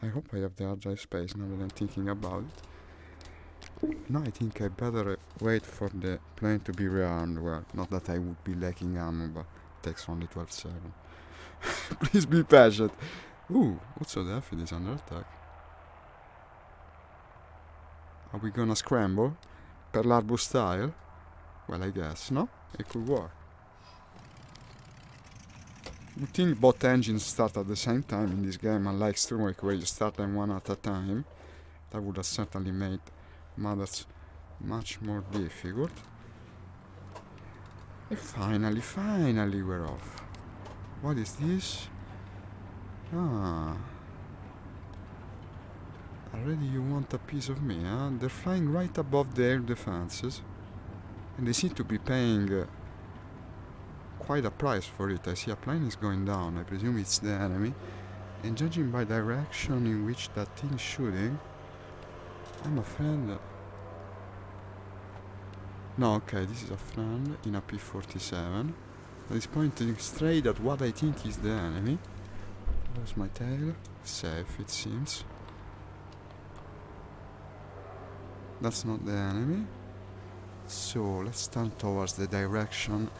I hope I have the agile space now that I'm thinking about it. No, I think I better wait for the plane to be rearmed. Well, not that I would be lacking ammo, but it takes only 12 seconds. Please be patient. Ooh, also the F is under attack. Are we gonna scramble? Pearl Harbor style? Well, I guess, no? It could work. You think both engines start at the same time in this game, unlike Sturmwick where you start them one at a time. That would have certainly made matters much more difficult. And finally we're off. What is this? Ah. Already you want a piece of me, huh? They're flying right above the air defenses. And they seem to be paying quite a price for it. I see a plane is going down. I presume it's the enemy. And judging by the direction in which that thing is shooting, I'm afraid... No, okay, this is a friend in a P-47. That is pointing straight at what I think is the enemy. Where's my tail? Safe, it seems. That's not the enemy. So, let's turn towards the direction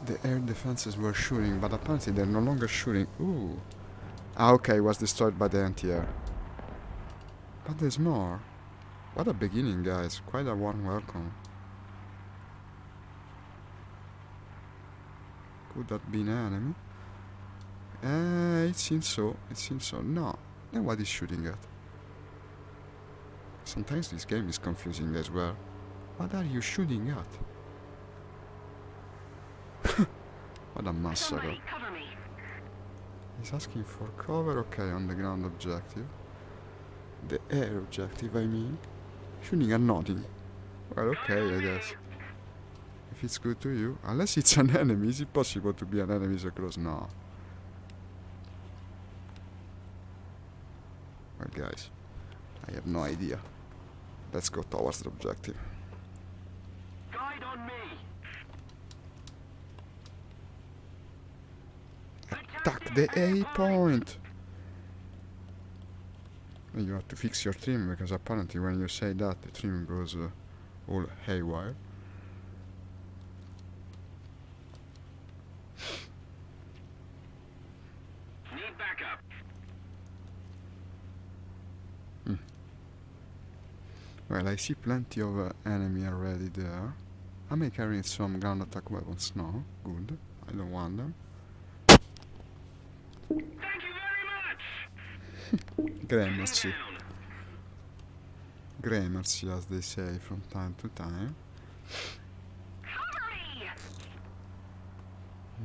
the air defenses were shooting, but apparently they're no longer shooting. Ooh. Ah, okay, it was destroyed by the anti-air. But there's more. What a beginning, guys. Quite a warm welcome. Could that be an enemy? It seems so. It seems so. No. Then what is shooting at? Sometimes this game is confusing as well. What are you shooting at? What a massacre. He's asking for cover. Okay, on the ground objective. The air objective, I mean. Shooting at nothing. Well, okay, I guess. If it's good to you. Unless it's an enemy. Is it possible to be an enemy so close? No. Well, guys, I have no idea. Let's go towards the objective. Guide on me. Attack the A point! You have to fix your trim, because apparently when you say that, the trim goes all haywire. Need backup. Well, I see plenty of enemy already there. Am I carrying some ground attack weapons? No. Good. I don't want them. Thank you very much. Gramercy. Gramercy, as they say from time to time. Cover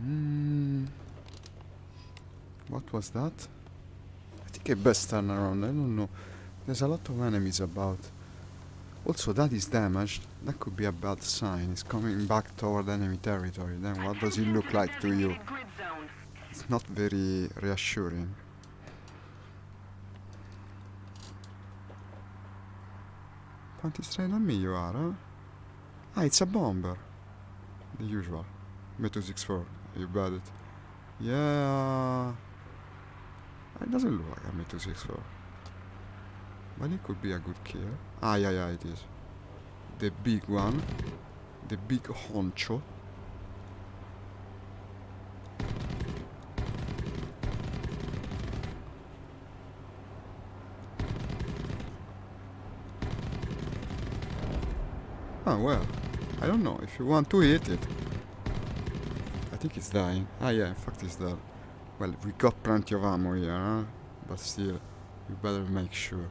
me. What was that? I think I best turn around. I don't know. There's a lot of enemies about. Also, that is damaged. That could be a bad sign. It's coming back toward enemy territory. Then what does it look like to you? It's not very reassuring. Pointing straight at me, you are, huh? Ah, it's a bomber. The usual. Me-264. You got it. Yeah. It doesn't look like a Me-264. But it could be a good kill. Ah, yeah, it is. The big one. The big honcho. Ah, well. I don't know. If you want to hit it. I think it's dying. Ah, yeah, in fact it's dead. Well, we got plenty of ammo here, huh? But still, you better make sure.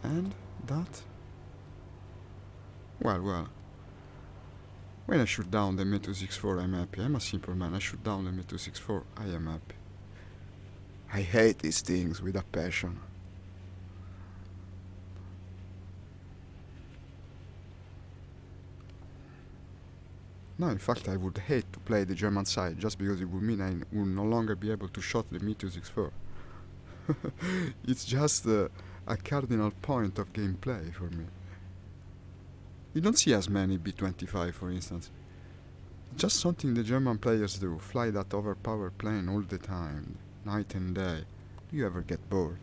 And that? Well. When I shoot down the Me-264, I'm happy. I'm a simple man. I shoot down the Me-264, I am happy. I hate these things with a passion. No, in fact, I would hate to play the German side, just because it would mean I would no longer be able to shoot the Me-264. It's just a cardinal point of gameplay for me. You don't see as many B-25, for instance. Just something the German players do, fly that overpowered plane all the time, night and day. Do you ever get bored?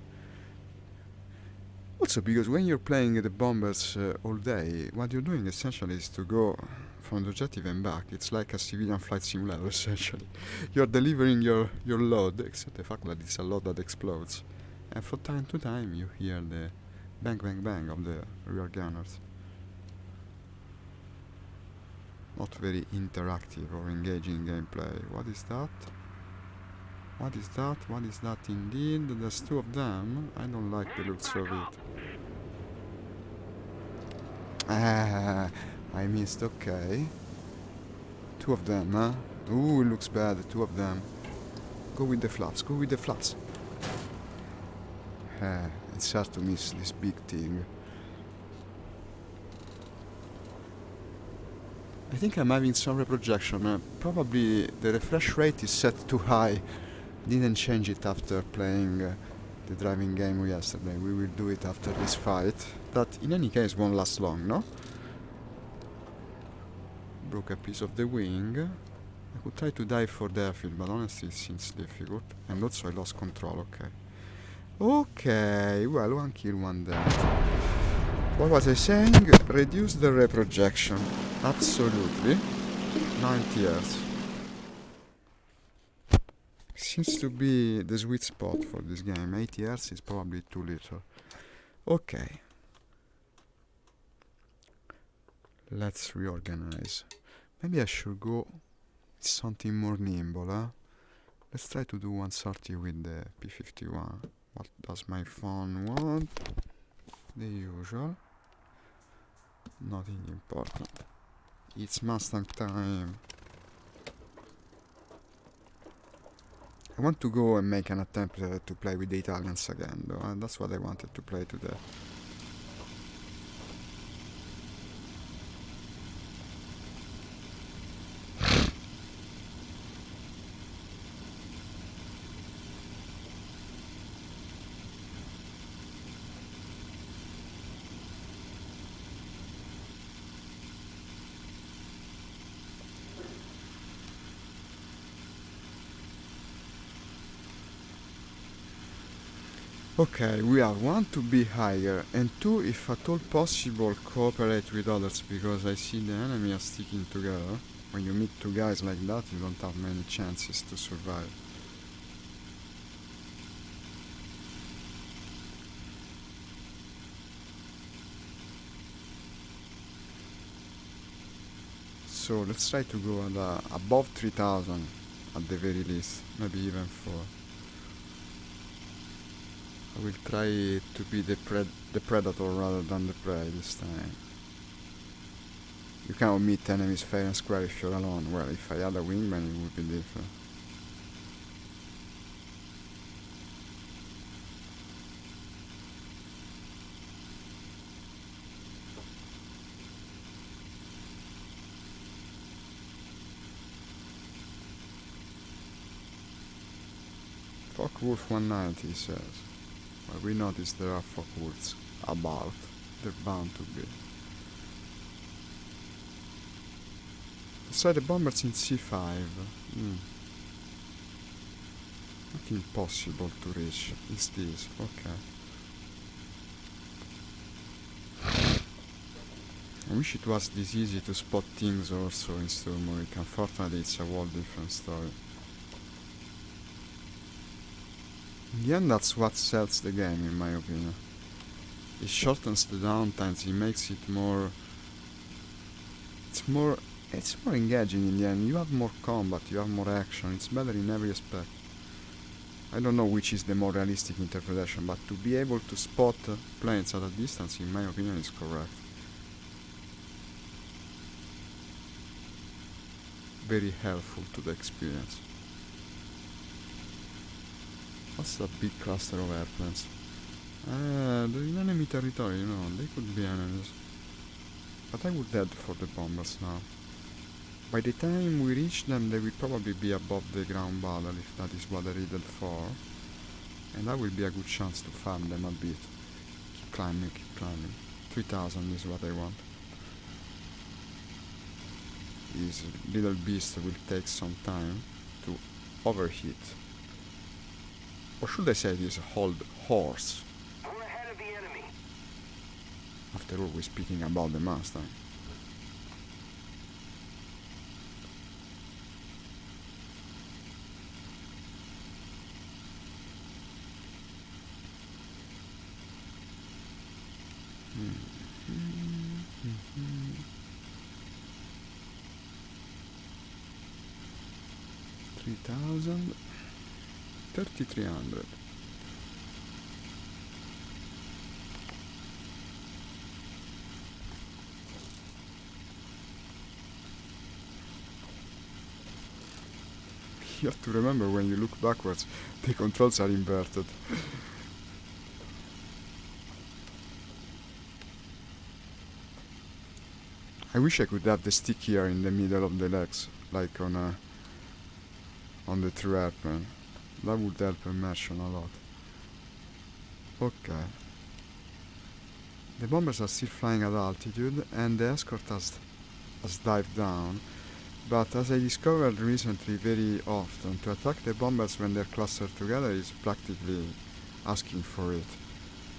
Also, because when you're playing the bombers all day, what you're doing essentially is to go from the objective and back. It's like a civilian flight simulator, essentially. You're delivering your load, except the fact that it's a load that explodes. And from time to time, you hear the bang bang bang of the rear gunners. Not very interactive or engaging gameplay. What is that? What is that? What is that indeed? There's two of them. I don't like the looks of it. Ah, I missed. Okay. Two of them, huh? Ooh, it looks bad. Two of them. Go with the flats. Go with the flats. Ah, it's hard to miss this big thing. I think I'm having some reprojection. Probably the refresh rate is set too high. Didn't change it after playing the driving game yesterday. We will do it after this fight. That in any case won't last long, no? Broke a piece of the wing. I could try to dive for the airfield, but honestly it seems difficult. And also I lost control, okay. Okay, well, one kill, one dead. What was I saying? Reduce the reprojection. Absolutely. 90 Hz. Seems to be the sweet spot for this game. 80 Hz is probably too little. Okay. Let's reorganize. Maybe I should go something more nimble, huh? Let's try to do one sortie with the P51. What does my phone want? The usual. Nothing important. It's Mustang time. I want to go and make an attempt to play with the Italians again, though. That's what I wanted to play today. Okay, we are one to be higher, and two, if at all possible, cooperate with others, because I see the enemy are sticking together. When you meet two guys like that, you don't have many chances to survive. So let's try to go at above 3000 at the very least, maybe even 4. I will try to be the predator rather than the prey this time. You cannot meet enemies fair and square if you're alone. Well, if I had a wingman it would be different. Focke-Wulf 190 says. Well, we notice there are Focke-Wulfs about. They're bound to be. Let's try the bombers in C5. Not impossible to reach. It's this. Okay. I wish it was this easy to spot things also in Sturmovik. Unfortunately, it's a whole different story. In the end, that's what sells the game, in my opinion. It shortens the downtimes, it makes it more... It's more engaging in the end. You have more combat, you have more action, it's better in every aspect. I don't know which is the more realistic interpretation, but to be able to spot planes at a distance, in my opinion, is correct. Very helpful to the experience. What's that big cluster of airplanes? They're in enemy territory, you know, they could be enemies. But I would head for the bombers now. By the time we reach them, they will probably be above the ground battle, if that is what they're rated for. And that will be a good chance to farm them a bit. Keep climbing, keep climbing. 3000 is what I want. This little beast will take some time to overheat. Or should I say this old horse? We're ahead of the enemy. After all, we're speaking about the Mustang. Mm-hmm. 3,000, 3,300. You have to remember when you look backwards, the controls are inverted. I wish I could have the stick here in the middle of the legs, like on the true airplane. That would help immersion a lot. Okay. The bombers are still flying at altitude, and the escort has dived down. But as I discovered recently very often, to attack the bombers when they're clustered together is practically asking for it.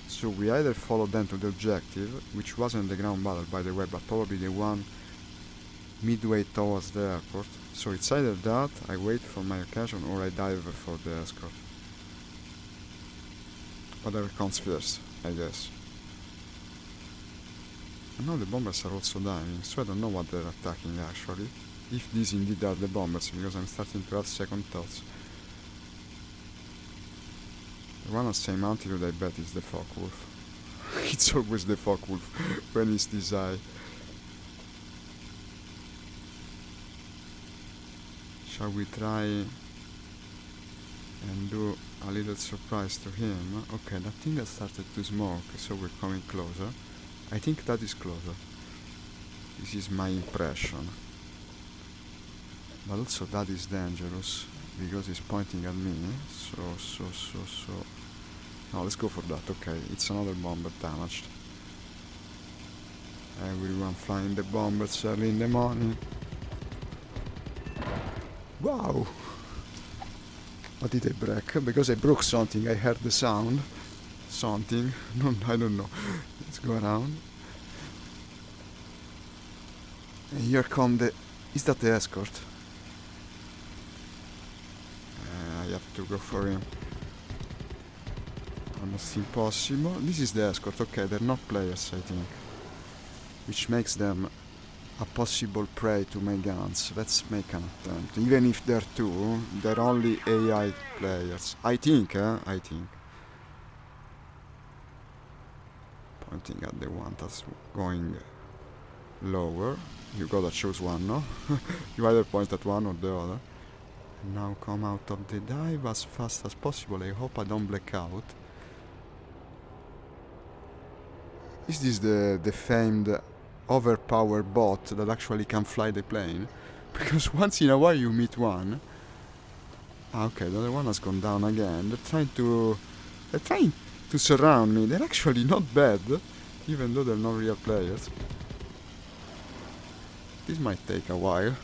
So we either follow them to the objective, which wasn't the ground battle by the way, but probably the one midway towards the airport. So it's either that, I wait for my occasion, or I dive for the escort. Whatever comes first, I guess. And now the bombers are also diving, so I don't know what they're attacking actually. If these indeed are the bombers, because I'm starting to have second thoughts. The one at same altitude I bet is the Focke-Wulf. It's always the Focke-Wulf when it's this high. Shall we try and do a little surprise to him? Okay, that thing has started to smoke, so we're coming closer. I think that is closer. This is my impression. But also that is dangerous, because it's pointing at me. So. No, let's go for that. Okay, it's another bomber damaged. Everyone flying the bombers early in the morning. Wow! What did I break? Because I broke something, I heard the sound. Something. No, I don't know. Let's go around. And here come the... Is that the escort? I have to go for him. Almost impossible. This is the escort. Okay, they're not players, I think. Which makes them a possible prey to my guns. Let's make an attempt. Even if they're two, they're only AI players. I think. Pointing at the one that's going lower. You gotta choose one, no? You either point at one or the other. And now come out of the dive as fast as possible. I hope I don't black out. Is this the famed overpowered bot that actually can fly the plane? Because once in a while you meet one. Okay, the other one has gone down again. They're trying to surround me. They're actually not bad, even though they're not real players. This might take a while.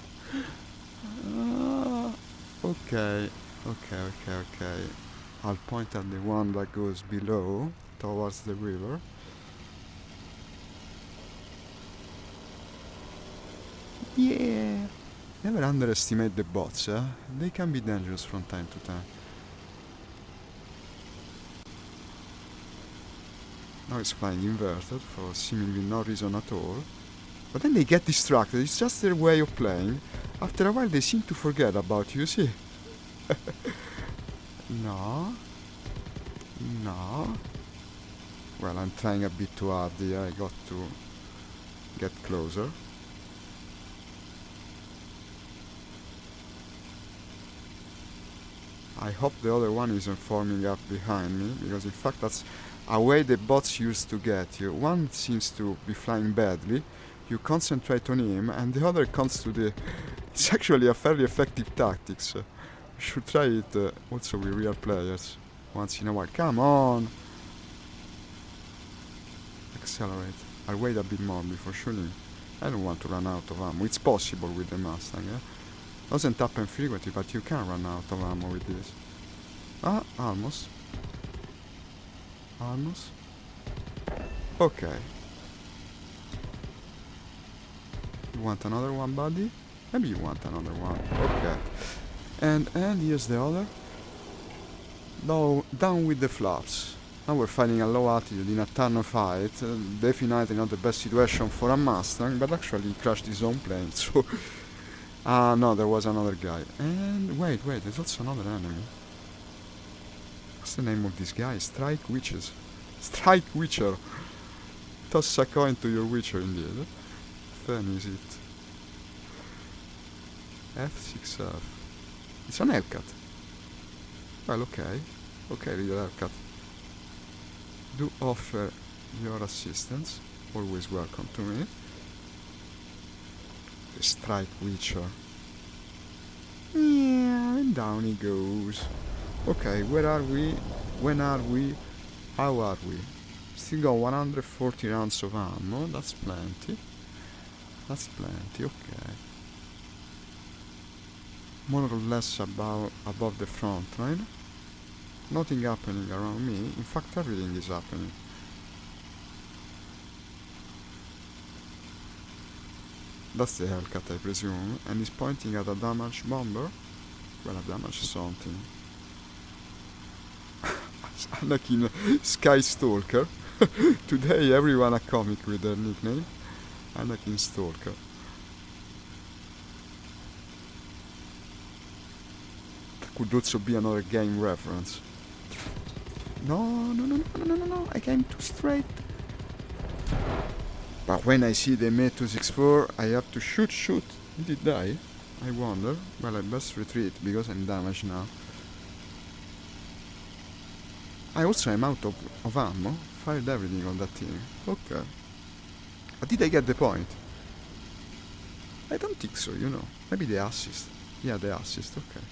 Okay. I'll point at the one that goes below, towards the river. Yeah. Never underestimate the bots, eh? They can be dangerous from time to time. Now it's flying inverted for seemingly no reason at all. But then they get distracted. It's just their way of playing. After a while they seem to forget about you, see? No. Well, I'm trying a bit too hard here. I got to get closer. I hope the other one isn't forming up behind me, because in fact that's a way the bots used to get you. One seems to be flying badly, you concentrate on him, and the other comes to the... It's actually a fairly effective tactics. We should try it also with real players, once in a while. Come on! Accelerate. I'll wait a bit more before shooting. I don't want to run out of ammo. It's possible with the Mustang, eh? Doesn't happen frequently, but you can run out of ammo with this. Ah, almost. Okay. You want another one, buddy? Maybe you want another one. Okay. And here's the other. Now, down with the flaps. Now we're fighting a low altitude in a tunnel fight. Definitely not the best situation for a Mustang, but actually he crashed his own plane, so... Ah, no, there was another guy. And wait, there's also another enemy. What's the name of this guy? Strike Witches. Strike Witcher. Toss a coin to your Witcher, indeed. Then is it? F6F. It's an Hellcat. Well, okay. Okay, little Hellcat. Do offer your assistance. Always welcome to me. The Strike Witcher. Yeah, and down he goes. Okay, where are we? When are we? How are we? Still got 140 rounds of ammo. That's plenty. That's plenty, okay. More or less above the front line. Nothing happening around me. In fact, everything is happening. That's the Hellcat, I presume, and he's pointing at a damaged bomber. Well, a damaged something. Anakin Sky Stalker. Today, everyone a comic with their nickname. Anakin Stalker. That could also be another game reference. No, I came too straight. But when I see the Me-264, I have to shoot. Did it die? I wonder. Well, I best retreat because I'm damaged now. I also am out of ammo. Fired everything on that thing. Okay. But did I get the point? I don't think so, you know. Maybe the assist. Yeah, the assist, okay.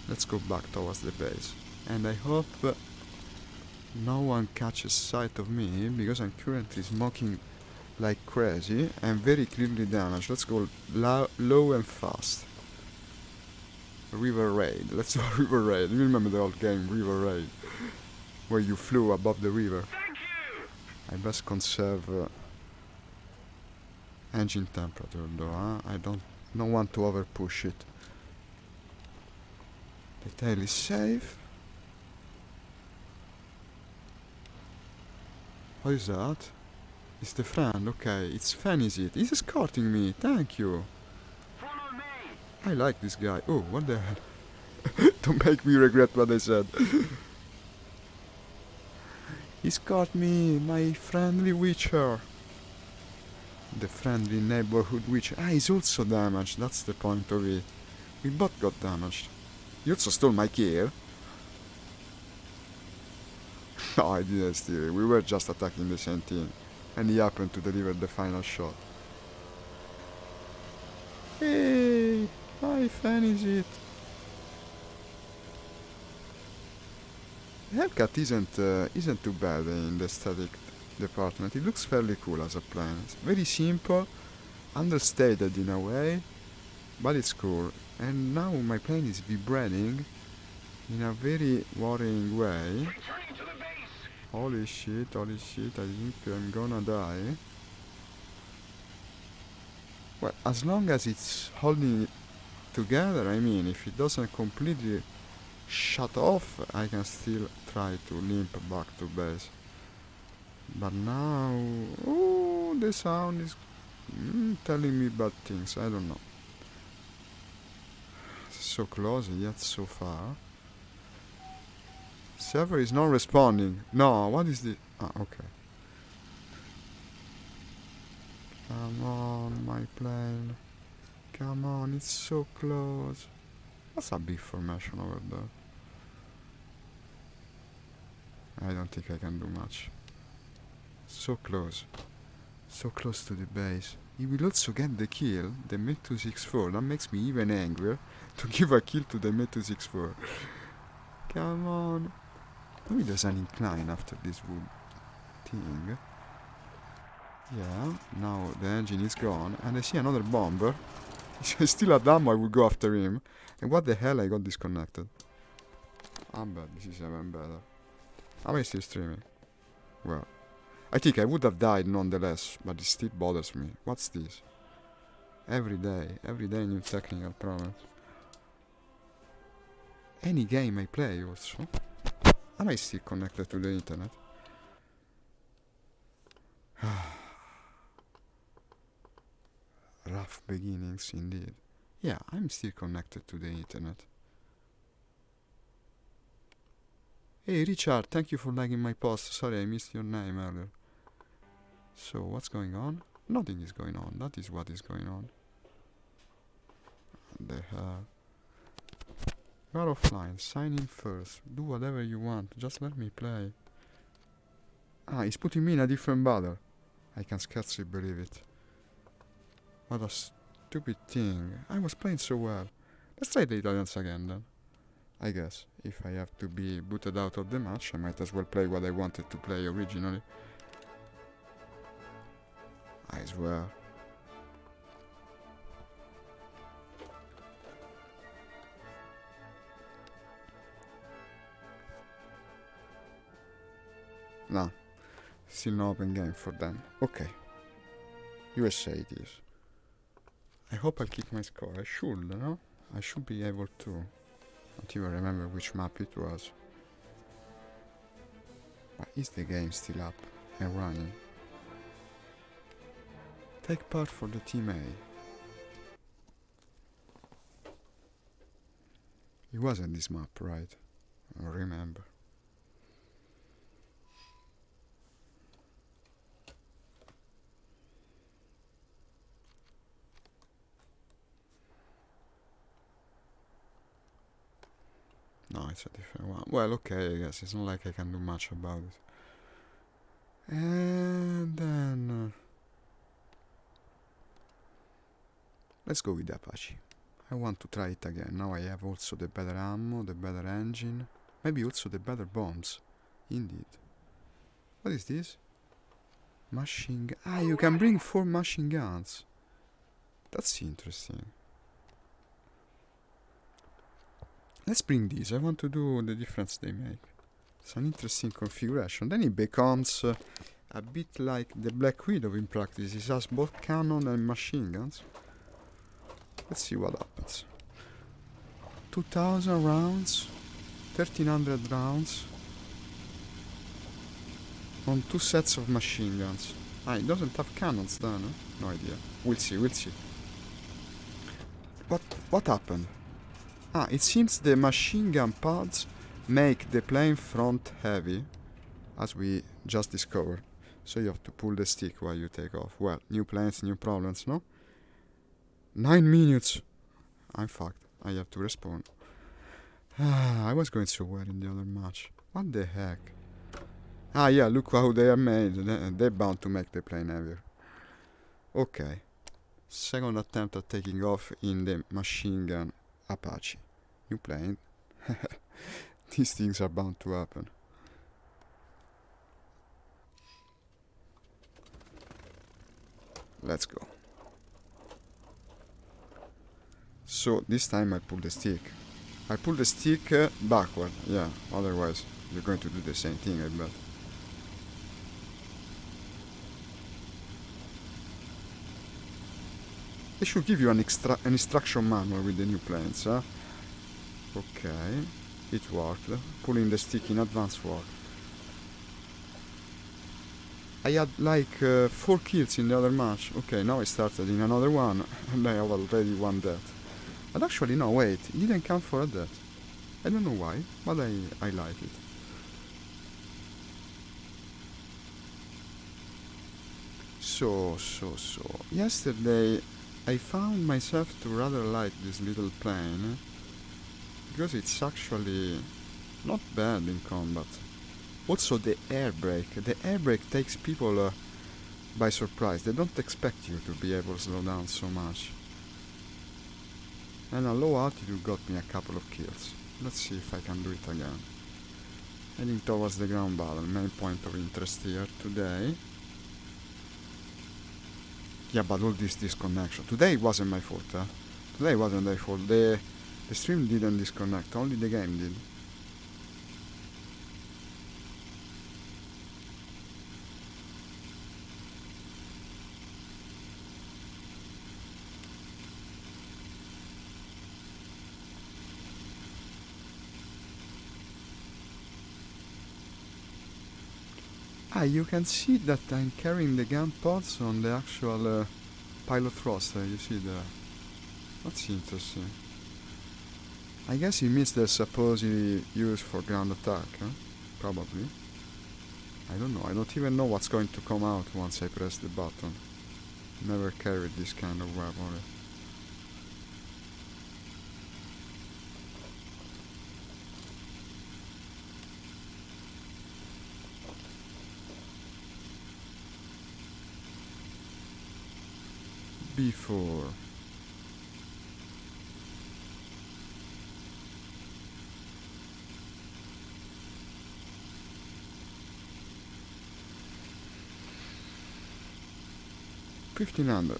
Let's go back towards the base. And I hope no one catches sight of me, because I'm currently smoking like crazy and very clearly damaged. Let's go low and fast. River Raid. Let's do a River Raid. You remember the old game, River Raid? Where you flew above the river. Thank you! I best conserve engine temperature though, huh? I don't want to over push it. The tail is safe. What is that? It's the friend, okay. It's Fan, is it? He's escorting me, thank you. Follow me! I like this guy. Oh, what the hell? Don't make me regret what I said. He's caught me, my friendly Witcher. The friendly neighborhood Witcher. Ah, he's also damaged, that's the point of it. We both got damaged. You also stole my kill. No, I didn't steal it. We were just attacking the same team. And he happened to deliver the final shot. Hey, how fun is it? The Hellcat isn't too bad in the aesthetic department. It looks fairly cool as a plane. It's very simple, understated in a way, but it's cool. And now my plane is vibrating in a very worrying way. Returning to the base! Holy shit, I think I'm gonna die. Well, as long as it's holding it together, I mean, if it doesn't completely shut off, I can still try to limp back to base. But now, oh, the sound is telling me bad things, I don't know. So close yet so far. Server is not responding. No, what is this? Ah, okay. Come on, my plane. Come on, it's so close. What's a big formation over there? I don't think I can do much. So close. So close to the base. He will also get the kill, the Me-264. That makes me even angrier to give a kill to the Me-264. Come on. Maybe there's an incline after this wood thing. Yeah, now the engine is gone, and I see another bomber. He's still at ammo, I will go after him. And what the hell, I got disconnected. I bet this is even better. Am I still streaming? Well, I think I would have died nonetheless, but it still bothers me. What's this? Every day new technical problems. Any game I play also. Am I still connected to the internet? Rough beginnings indeed. Yeah, I'm still connected to the internet. Hey Richard, thank you for liking my post. Sorry I missed your name earlier. So, what's going on? Nothing is going on. That is what is going on. The hell. You are offline. Sign in first. Do whatever you want. Just let me play. Ah, he's putting me in a different battle. I can scarcely believe it. What a stupid thing. I was playing so well. Let's try the Italians again then. I guess. If I have to be booted out of the match, I might as well play what I wanted to play originally. I swear. Nah. Still no open game for them. Okay. USA it is. I hope I keep my score. I should, no? I should be able to. Don't even remember which map it was. But is the game still up and running? Take part for the Team A. It wasn't this map, right? I remember. No, it's a different one. Well, okay, I guess. It's not like I can do much about it. And then... let's go with the Apache. I want to try it again. Now I have also the better ammo, the better engine. Maybe also the better bombs. Indeed. What is this? Machine gun. Ah, you can bring 4 machine guns. That's interesting. Let's bring these. I want to do the difference they make. It's an interesting configuration. Then it becomes a bit like the Black Widow in practice. It has both cannon and machine guns. Let's see what happens. 2000 rounds, 1300 rounds on 2 sets of machine guns. Ah, it doesn't have cannons then, huh? No idea. We'll see. What happened? Ah, it seems the machine gun pods make the plane front heavy, as we just discovered. So you have to pull the stick while you take off. Well, new planes, new problems, no? 9 minutes. I'm fucked. I have to respawn. I was going so well in the other match. What the heck? Ah, yeah, look how they are made. They're bound to make the plane heavier. Okay. Second attempt at taking off in the machine gun Apache. New plane. These things are bound to happen. Let's go. So this time I pull the stick. I pull the stick backward. Yeah, otherwise you're going to do the same thing, I bet. They should give you an instruction manual with the new planes, huh? Okay, it worked. Pulling the stick in advance worked. I had like 4 kills in the other match. Okay, now I started in another one and I have already one death. But actually no, wait, it didn't count for a death. I don't know why, but I like it. So. Yesterday I found myself to rather like this little plane because it's actually not bad in combat. Also the air brake. The air brake takes people by surprise. They don't expect you to be able to slow down so much. And a low altitude got me a couple of kills. Let's see if I can do it again. Heading towards the ground battle, main point of interest here today. Yeah, but all this disconnection. Today wasn't my fault, huh? Today wasn't my fault. The stream didn't disconnect, only the game did. Ah, you can see that I'm carrying the gun pods on the actual pilot thruster. You see there. That's interesting. I guess it means they're supposedly used for ground attack, huh? Probably. I don't know. I don't even know what's going to come out once I press the button. Never carried this kind of weapon. Before. $1,500.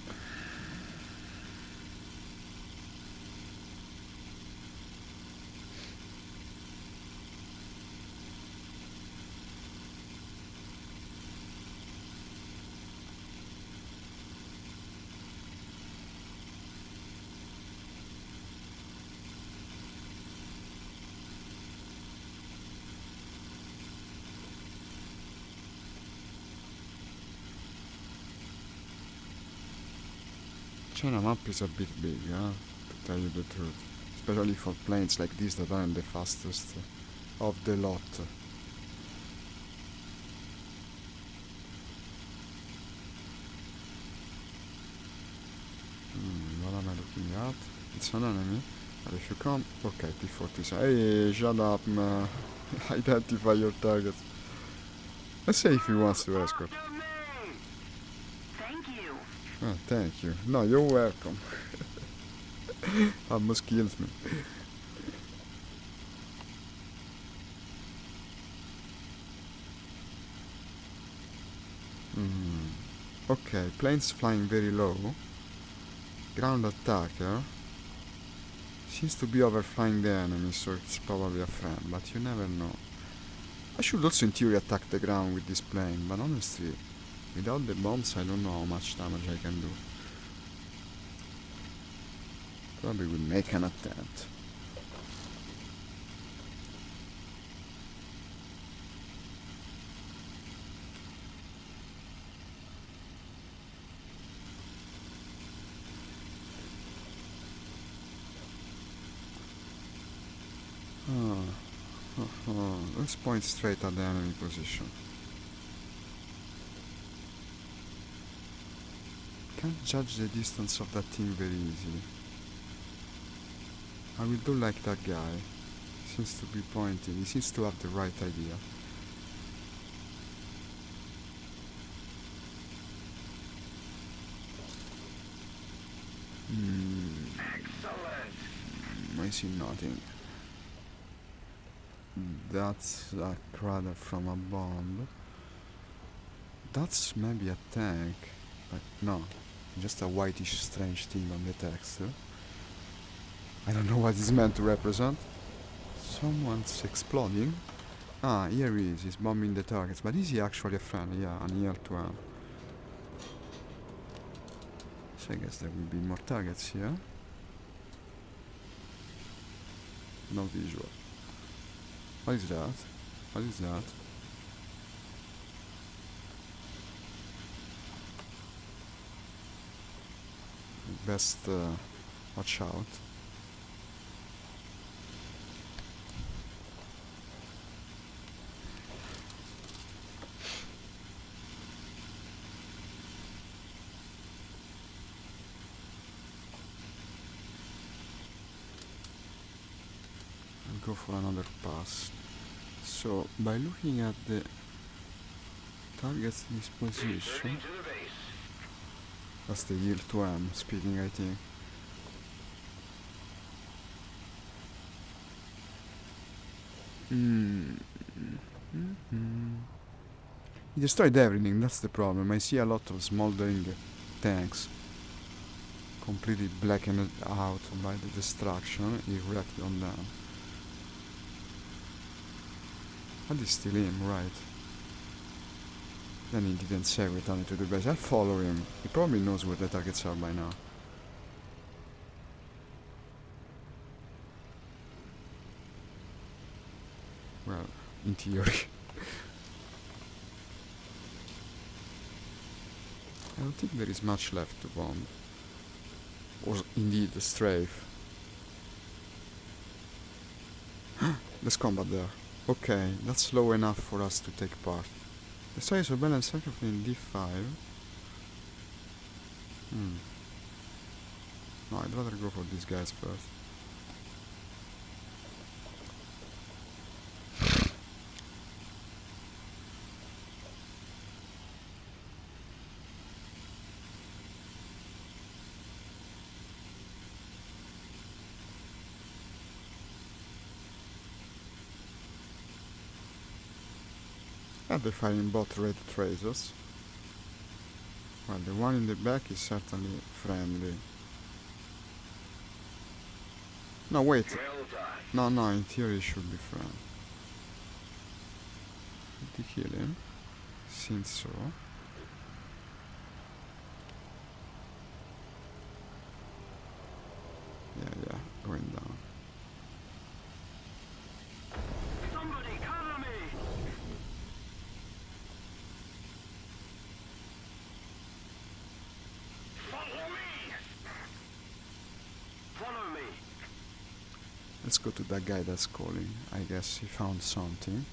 China map is a bit big, huh? To tell you the truth. Especially for planes like this that aren't the fastest of the lot. What am I looking at? It's an enemy. But if you come... Okay, T-47. Hey, shut up, man. Identify your targets. Let's say if he wants to escort. After me! Thank you. Ah, thank you. No, you're welcome. Almost kills me. Okay, planes flying very low. Ground attacker. Seems to be overflying the enemy, so it's probably a friend, but you never know. I should also in theory attack the ground with this plane, but honestly, without the bombs I don't know how much damage I can do. Probably will make an attempt. Let's point straight at the enemy position. Can't judge the distance of that thing very easily. I will do like that guy. Seems to be pointing. He seems to have the right idea. Excellent. I see nothing. That's a crater from a bomb. That's maybe a tank, but no, just a whitish strange thing on the text. I don't know what it's meant to represent. Someone's exploding. Ah, here he is. He's bombing the targets. But is he actually a friend? Yeah, an EL-12. So I guess there will be more targets here. No visual. What is that? What is that? Best watch out. I'll go for another pass. So by looking at the target's disposition, Returning to the base. that's the yield to M speaking, I think. He destroyed everything, that's the problem. I see a lot of smoldering tanks, completely blackened out by the destruction he wrecked on them. But he's still in, right? Then he didn't say return to the base. I'll follow him. He probably knows where the targets are by now. Well, in theory. I don't think there is much left to bomb. Or indeed a strafe. There's combat there. Okay, that's low enough for us to take part. Destroy surveillance aircraft in D5. No, I'd rather go for these guys first. And they're firing both red tracers. Well, the one in the back is certainly friendly. No, wait. Well done. No, in theory it should be friendly. Did he kill him? Seems so. Yeah, going down. Somebody cover me! Follow me! Follow me! Let's go to that guy that's calling. I guess he found something.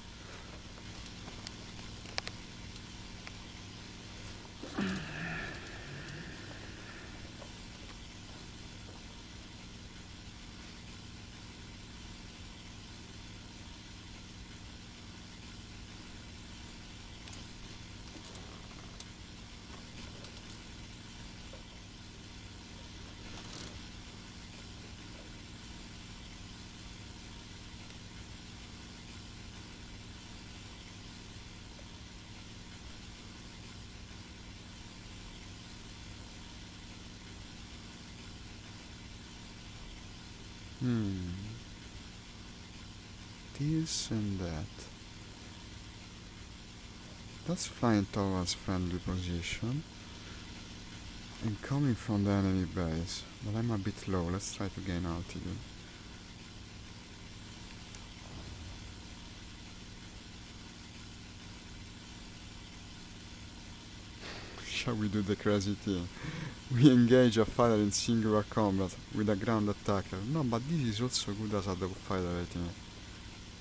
This and that. That's flying towards friendly position. And coming from the enemy base. But I'm a bit low. Let's try to gain altitude. Shall we do the crazy thing? We engage a fighter in singular combat with a ground attacker. No, but this is also good as a dogfighter, I think.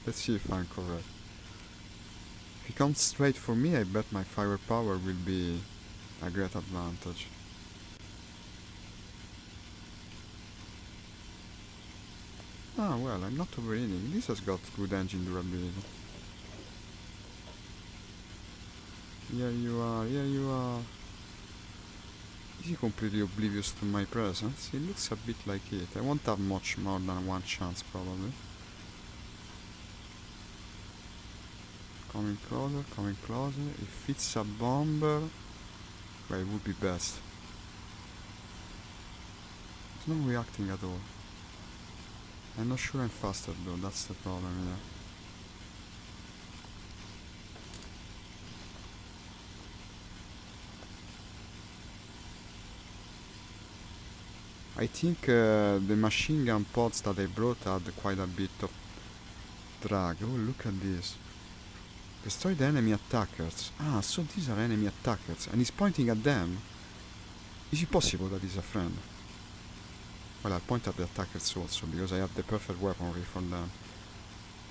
Let's see if I'm correct. If he comes straight for me, I bet my firepower will be a great advantage. Ah, well, I'm not overheating. This has got good engine durability. Here you are, here you are. Is he completely oblivious to my presence? It looks a bit like it. I won't have much more than one chance, probably. Coming closer. If it's a bomber, well, it would be best. It's not reacting at all. I'm not sure I'm faster though, that's the problem here. I think the machine gun pods that I brought had quite a bit of drag. Oh, look at this. Destroy the enemy attackers. Ah, so these are enemy attackers, and he's pointing at them. Is it possible that he's a friend? Well, I'll point at the attackers also, because I have the perfect weaponry for them.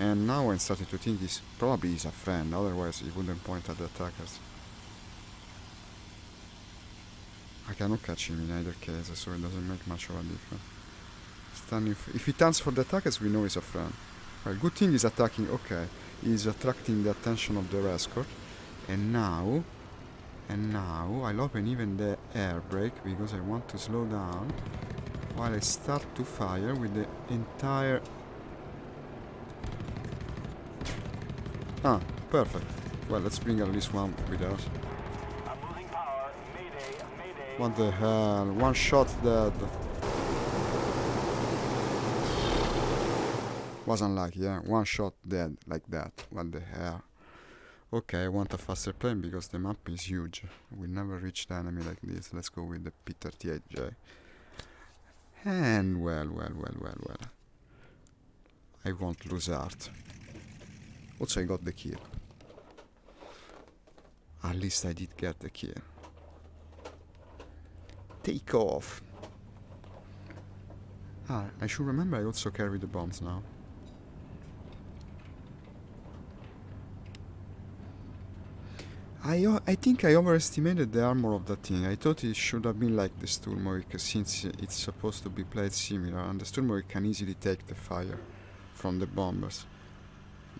And now I'm starting to think he's probably is a friend, otherwise he wouldn't point at the attackers. I cannot catch him in either case, so it doesn't make much of a difference. If he turns for the attackers, we know he's a friend. Well, good thing he's attacking, okay. He's attracting the attention of the escort. And now I'll open even the air brake because I want to slow down while I start to fire with the entire... Ah, perfect. Well, let's bring at least one with us. I'm losing power. Mayday. What the hell? One shot dead. Was unlucky, yeah? One shot dead, like that. What the hell? Okay, I want a faster plane because the map is huge. We'll never reach the enemy like this. Let's go with the P-38J. And well. I won't lose heart. Also, I got the kill. At least I did get the kill. Take off. Ah, I should remember I also carry the bombs now. I think I overestimated the armor of that thing. I thought it should have been like the Sturmovik, since it's supposed to be played similar, and the Sturmovik can easily take the fire from the bombers.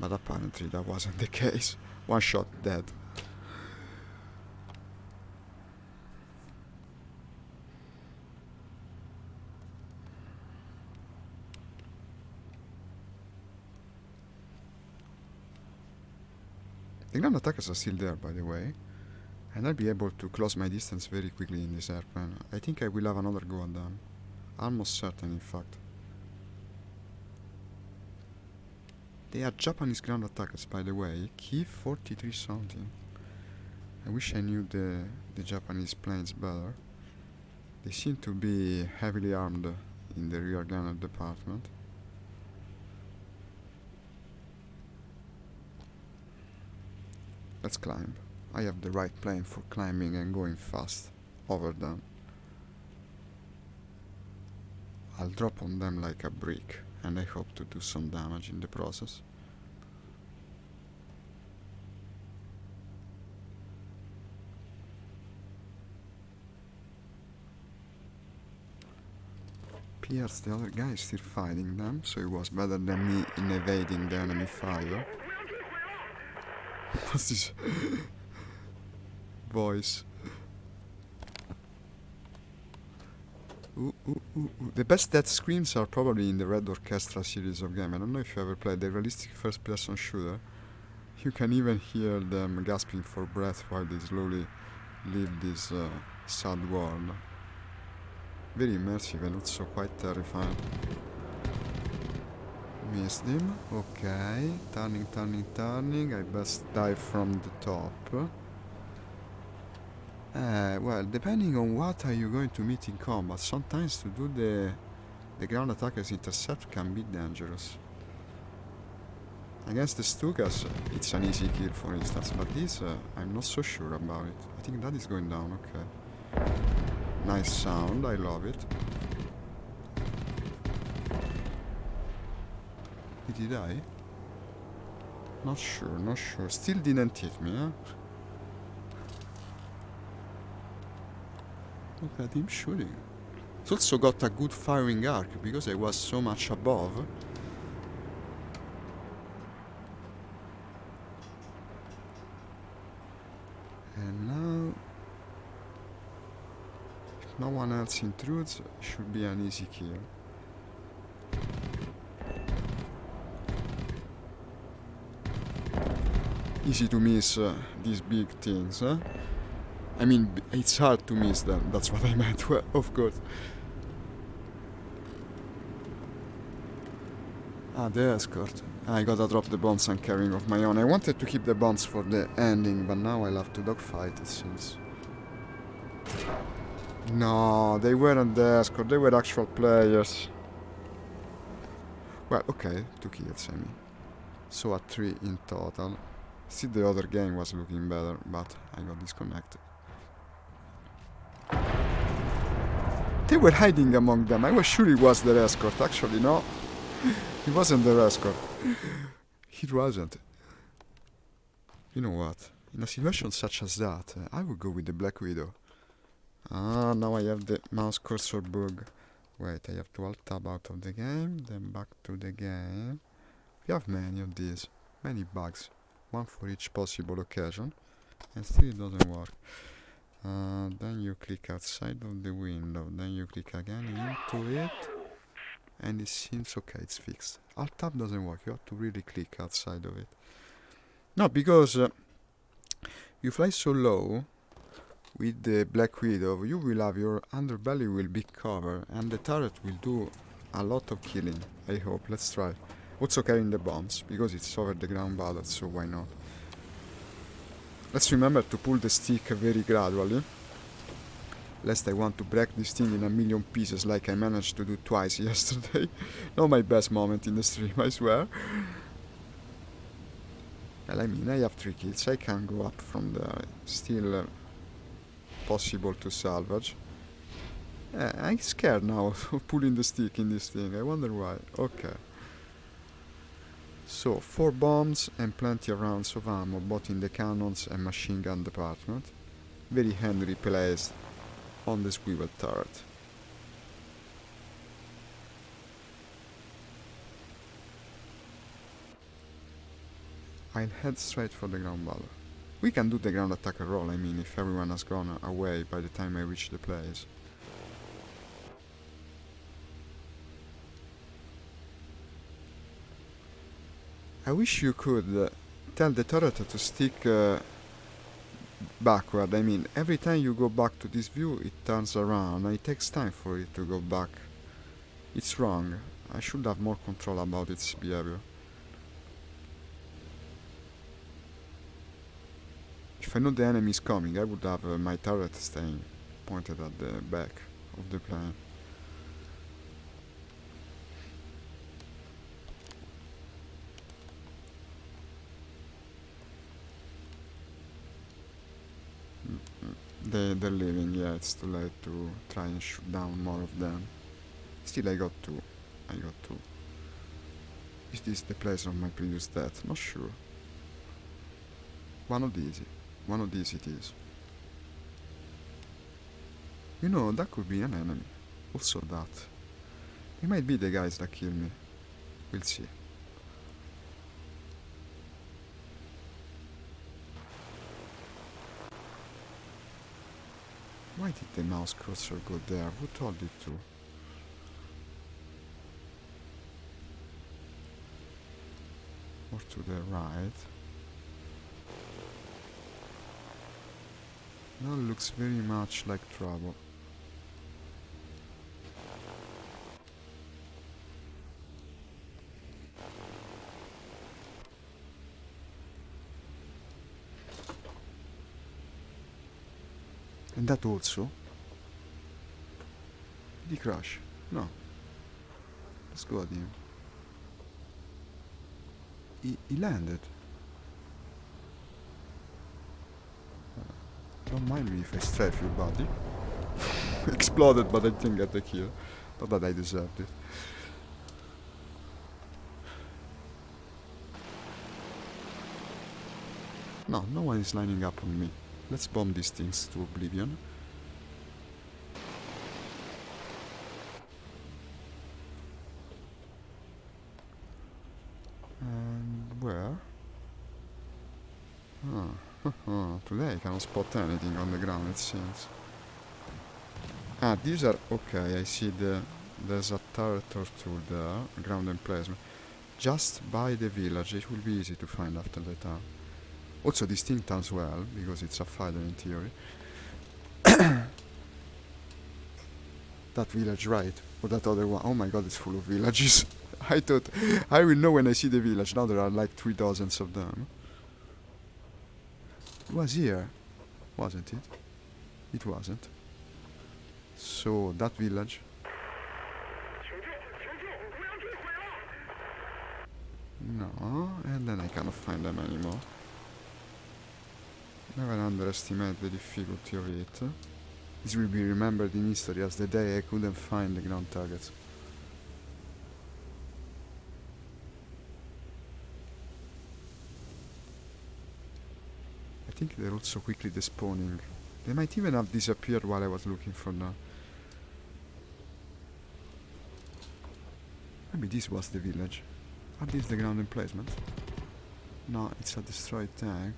But apparently that wasn't the case. One shot, dead. The ground attackers are still there, by the way, and I'll be able to close my distance very quickly in this airplane. I think I will have another go at them. Almost certain, in fact. They are Japanese ground attackers, by the way. Kiev 43 something. I wish I knew the Japanese planes better. They seem to be heavily armed in the rear gunner department. Let's climb. I have the right plane for climbing and going fast over them. I'll drop on them like a brick, and I hope to do some damage in the process. Pierce, the other guy, is still fighting them, so it was better than me in evading the enemy fire. What's this voice? Ooh, ooh, ooh, ooh. The best death screams are probably in the Red Orchestra series of games. I don't know if you ever played the realistic first-person shooter. You can even hear them gasping for breath while they slowly leave this sad world. Very immersive and also quite terrifying. Missed him. Okay. Turning, turning, turning. I best dive from the top. Well, depending on what are you going to meet in combat, sometimes to do the ground attackers intercept can be dangerous. Against the Stukas, it's an easy kill, for instance, but this, I'm not so sure about it. I think that is going down, okay. Nice sound, I love it. Did he die? Not sure, not sure. Still didn't hit me, huh? Look at him shooting. He's also got a good firing arc, because I was so much above. And now, if no one else intrudes, it should be an easy kill. Easy to miss these big things, huh? I mean, it's hard to miss them, that's what I meant, well, of course. Ah, the escort. I gotta drop the bombs I'm carrying of my own. I wanted to keep the bombs for the ending, but now I'll have to dogfight, it seems. No, they weren't the escort, they were actual players. Well, okay, 2 kills, I mean. So at 3 in total. Still the other game was looking better, but I got disconnected. They were hiding among them. I was sure it was the escort. Actually, no. It wasn't the escort. It wasn't. You know what? In a situation such as that, I would go with the Black Widow. Ah, now I have the mouse cursor bug. Wait, I have to alt-tab out of the game, then back to the game. We have many of these. Many bugs. One for each possible occasion. And still it doesn't work. Then you click outside of the window. Then you click again into it. And it seems okay, it's fixed. Alt-tab doesn't work. You have to really click outside of it. No, because you fly so low with the Black Widow, you will have your underbelly will be covered, and the turret will do a lot of killing. I hope. Let's try. Also carrying the bombs, because it's over the ground battle, so why not? Let's remember to pull the stick very gradually, lest I want to break this thing in a million pieces like I managed to do twice yesterday. Not my best moment in the stream, I swear. Well, I mean, I have 3 kills, I can go up from there. Still possible to salvage. I'm scared now of pulling the stick in this thing. I wonder why. Okay. So, 4 bombs and plenty of rounds of ammo, both in the cannons and machine gun department. Very handily placed on the swivel turret. I'll head straight for the ground battle. We can do the ground attacker roll, I mean, if everyone has gone away by the time I reach the place. I wish you could tell the turret to stick backward. I mean, every time you go back to this view, it turns around, and it takes time for it to go back. It's wrong. I should have more control about its behavior. If I know the enemy is coming, I would have my turret staying pointed at the back of the plane. They're leaving, yeah, it's too late to try and shoot down more of them. Still, I got two. Is this the place of my previous death? Not sure. One of these it is. You know, that could be an enemy. Also that. They might be the guys that kill me. We'll see. Why did the mouse cursor go there? Who told it to? Or to the right? That looks very much like trouble. And that also? Did he crash? No. Let's go at him. He landed. Don't mind me if I strafe you, buddy. Exploded, but I didn't get the kill. Not that I deserved it. No, no one is lining up on me. Let's bomb these things to oblivion. And where? Today I cannot spot anything on the ground, it seems. Ah, these are... okay, I see there's a turret or two there, ground emplacement. Just by the village, it will be easy to find after the town. Also distinct as well, because it's a fighter in theory. That village, right? Or that other one. Oh my god, it's full of villages. I thought I will know when I see the village. Now there are like 3 dozens of them. It was here, wasn't it? It wasn't. So that village. No, and then I cannot find them anymore. Never underestimate the difficulty of it. This will be remembered in history as the day I couldn't find the ground targets. I think they're also quickly despawning. They might even have disappeared while I was looking for them. Maybe this was the village. Are these the ground emplacement? No, it's a destroyed tank.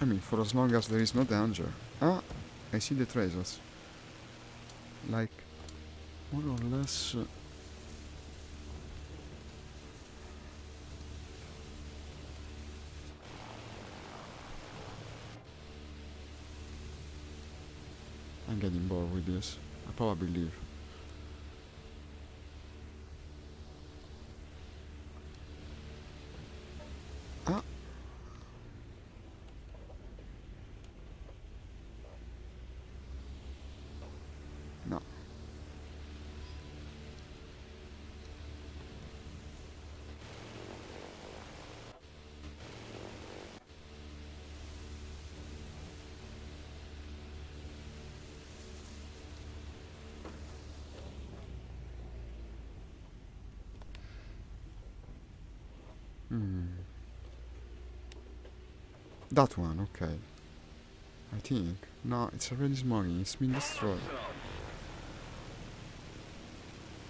I mean, for as long as there is no danger. Ah, I see the tracers. Like, more or less... I'm getting bored with this. I'll probably leave. Ah! No. That one, okay. I think. No, it's already smoking. It's been destroyed.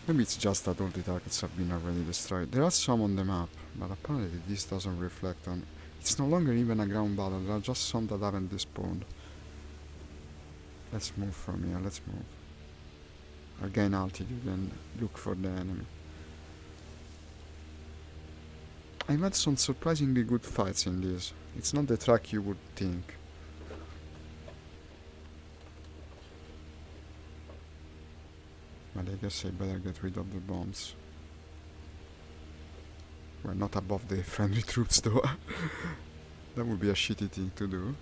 Maybe it's just that all the targets have been already destroyed. There are some on the map, but apparently this doesn't reflect on... It's no longer even a ground battle, there are just some that haven't despawned. Let's move from here, let's move. I'll gain altitude and look for the enemy. I've had some surprisingly good fights in this. It's not the track you would think. But I guess I better get rid of the bombs. We're not above the friendly troops though. That would be a shitty thing to do.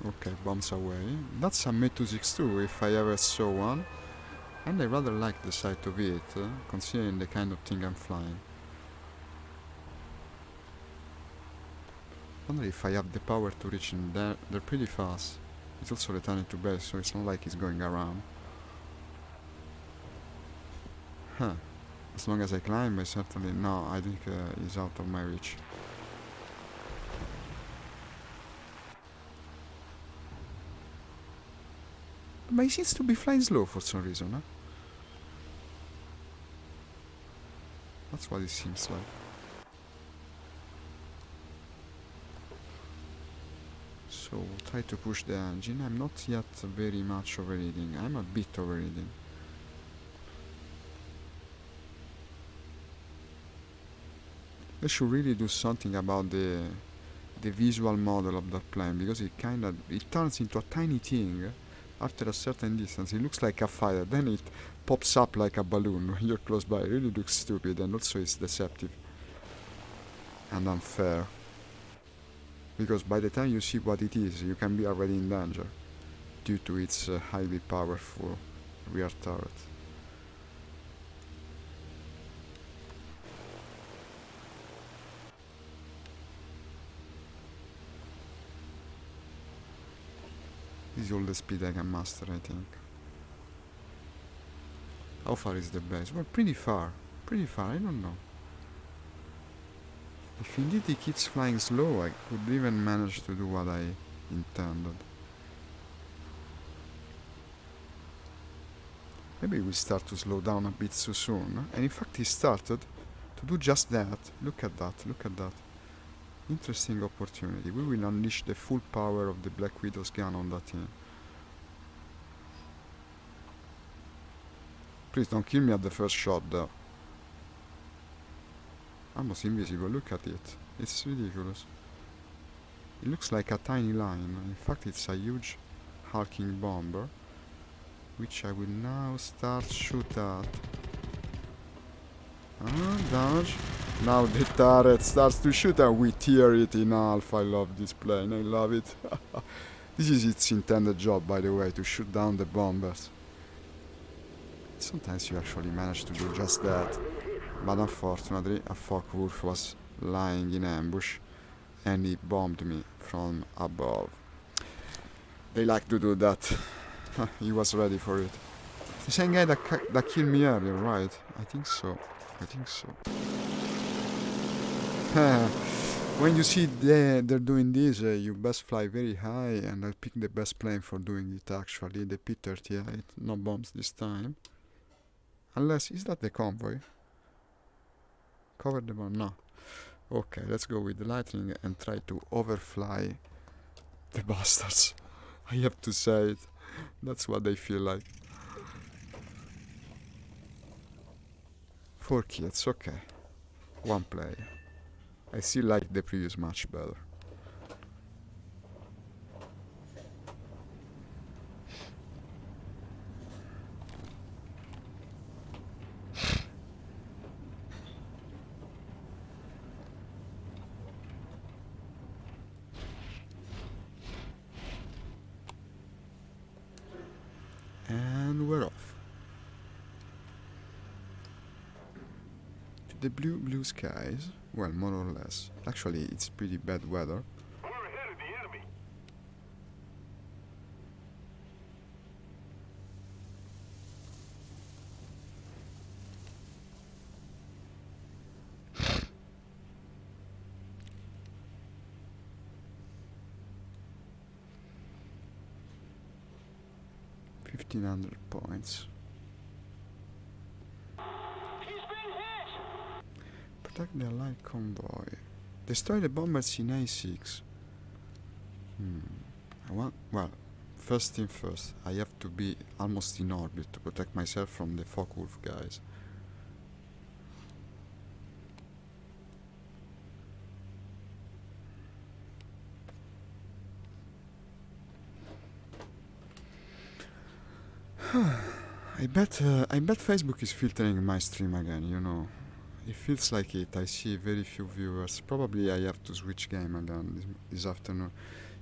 Okay, bombs away. That's a Me-262 if I ever saw one. And I rather like the sight of it, considering the kind of thing I'm flying. I wonder if I have the power to reach them. They're pretty fast. It's also returning to base, so it's not like it's going around. Huh. As long as I climb, I certainly... No, I think it's out of my reach. But he seems to be flying slow for some reason, huh? That's what it seems like. So, try to push the engine. I'm not yet very much overheating. I'm a bit overheating. They should really do something about the visual model of that plane, because it turns into a tiny thing after a certain distance. It looks like a fighter, then it pops up like a balloon when you're close by. It really looks stupid, and also it's deceptive and unfair, because by the time you see what it is, you can be already in danger due to its highly powerful rear turret. This is all the speed I can master, I think. How far is the base? Well, pretty far. Pretty far, I don't know. If indeed he keeps flying slow, I could even manage to do what I intended. Maybe we start to slow down a bit too soon. And in fact he started to do just that. Look at that, look at that. Interesting opportunity. We will unleash the full power of the Black Widow's gun on that thing. Please don't kill me at the first shot though. Almost invisible, look at it. It's ridiculous. It looks like a tiny line. In fact it's a huge hulking bomber, which I will now start shoot at. Dodge. Now the turret starts to shoot and we tear it in half. I love this plane, I love it. This is its intended job, by the way, to shoot down the bombers. Sometimes you actually manage to do just that. But unfortunately, a Focke-Wulf was lying in ambush and he bombed me from above. They like to do that. He was ready for it. The same guy that killed me earlier, right? I think so. I think so. When you see they're doing this, you best fly very high, and I pick the best plane for doing it actually, the P-38. No bombs this time. Unless, is that the convoy? Cover the bomb? No. Okay, let's go with the Lightning and try to overfly the bastards. I have to say it. That's what they feel like. 4 kills, okay. 1 play. I still like the previous match better. wear off. To the blue skies. Well, more or less. Actually, it's pretty bad weather. We're ahead of the enemy. £1,500. He's been hit. Protect the Allied convoy. Destroy the bombers in A6. Well, first thing first, I have to be almost in orbit to protect myself from the Focke-Wulf guys. I bet Facebook is filtering my stream again, you know. It feels like it. I see very few viewers. Probably I have to switch game again this afternoon.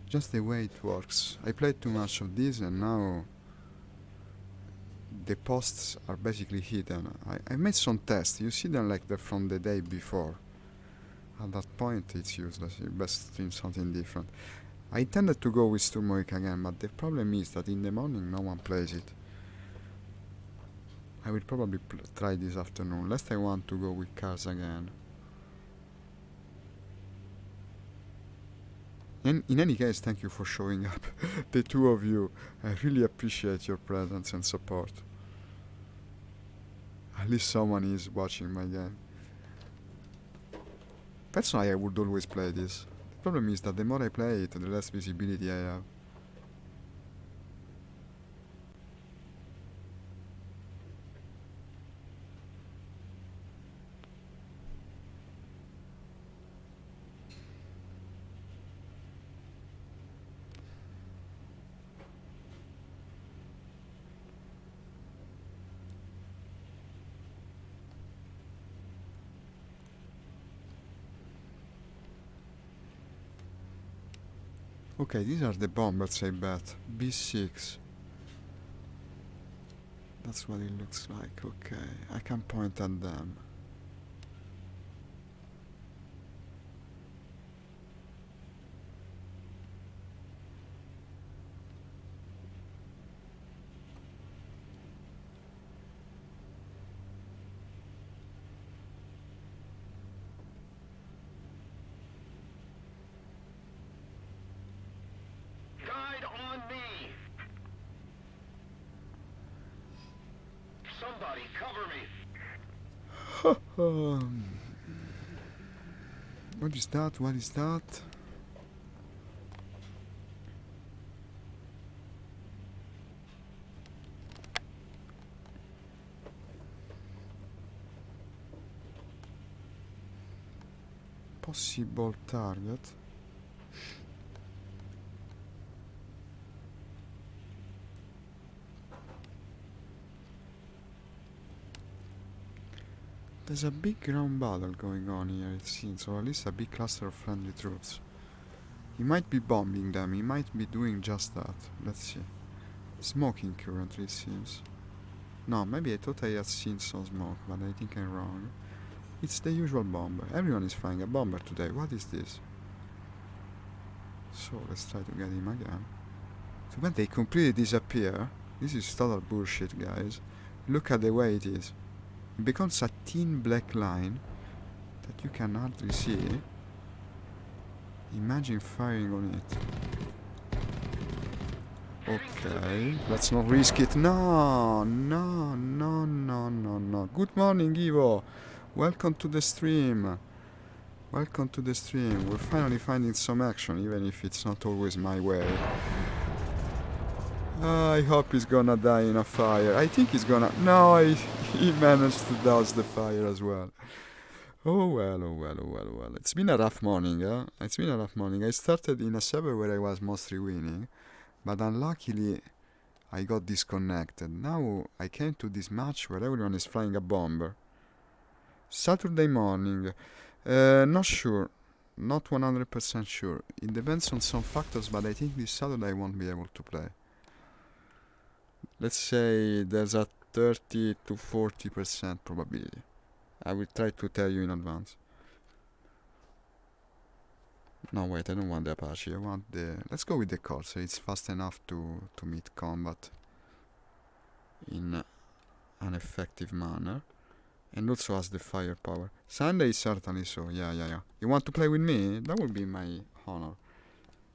Just the way it works. I played too much of this and now the posts are basically hidden. I made some tests. You see them like they're from the day before. At that point it's useless. You best stream something different. I intended to go with Sturmovik again, but the problem is that in the morning no one plays it. I will probably try this afternoon, lest I want to go with cars again. In any case, thank you for showing up, the two of you. I really appreciate your presence and support. At least someone is watching my game. Personally, I would always play this. The problem is that the more I play it, the less visibility I have. Okay, these are the bombers, I bet. B6. That's what it looks like. Okay, I can point at them. Guide on me. Somebody cover me. What is that? What is that? Possible target. There's a big ground battle going on here, it seems, or at least a big cluster of friendly troops. He might be bombing them, he might be doing just that. Let's see. Smoking currently, it seems. No, maybe I thought I had seen some smoke, but I think I'm wrong. It's the usual bomber. Everyone is flying a bomber today. What is this? So, let's try to get him again. So when they completely disappear, this is total bullshit, guys. Look at the way it is. It becomes a thin black line that you can hardly see. Imagine firing on it. Okay, let's not risk it. No. Good morning, Ivo. Welcome to the stream. Welcome to the stream. We're finally finding some action, even if it's not always my way. I hope he's gonna die in a fire. I think he's gonna... No, he managed to douse the fire as well. Oh well. It's been a rough morning, huh? It's been a rough morning. I started in a server where I was mostly winning, but unluckily I got disconnected. Now I came to this match where everyone is flying a bomber. Saturday morning. Not sure. Not 100% sure. It depends on some factors, but I think this Saturday I won't be able to play. Let's say there's a 30 to 40% probability. I will try to tell you in advance. No, wait, I don't want the Apache. I want the... Let's go with the Corsair. It's fast enough to meet combat in an effective manner. And also has the firepower. Sunday is certainly so. Yeah. You want to play with me? That would be my honor.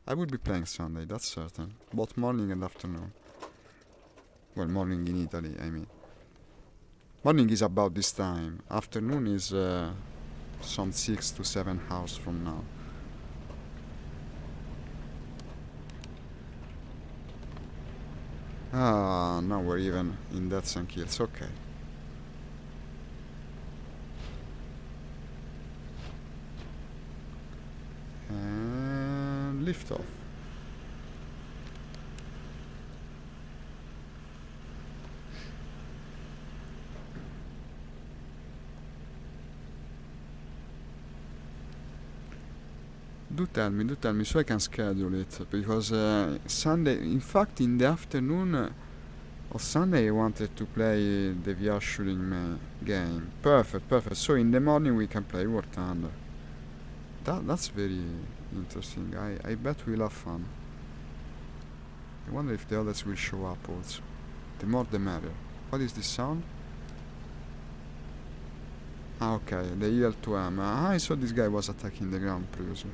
I will be playing Sunday, that's certain. Both morning and afternoon. Well, morning in Italy, I mean. Morning is about this time. Afternoon is some 6 to 7 hours from now. Ah, now we're even in deaths and kills. Okay. And lift off. Do tell me, so I can schedule it, because Sunday, in fact, in the afternoon of Sunday, I wanted to play the VR shooting game. Perfect. So in the morning we can play War Thunder. That's very interesting. I bet we'll have fun. I wonder if the others will show up also. The more the merrier. What is this sound? Ah, okay, the EL2M. I saw this guy was attacking the ground previously.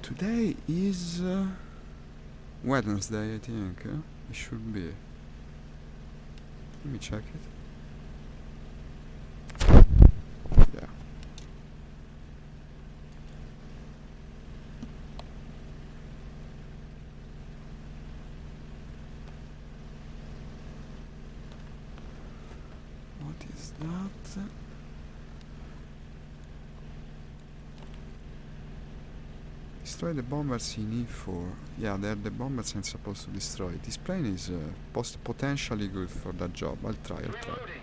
Today is Wednesday, I think. It should be. Let me check it. Yeah. What is that? Destroy the bombers in E4. Yeah, they're the bombers I'm supposed to destroy. This plane is potentially good for that job. I'll try. Reloading.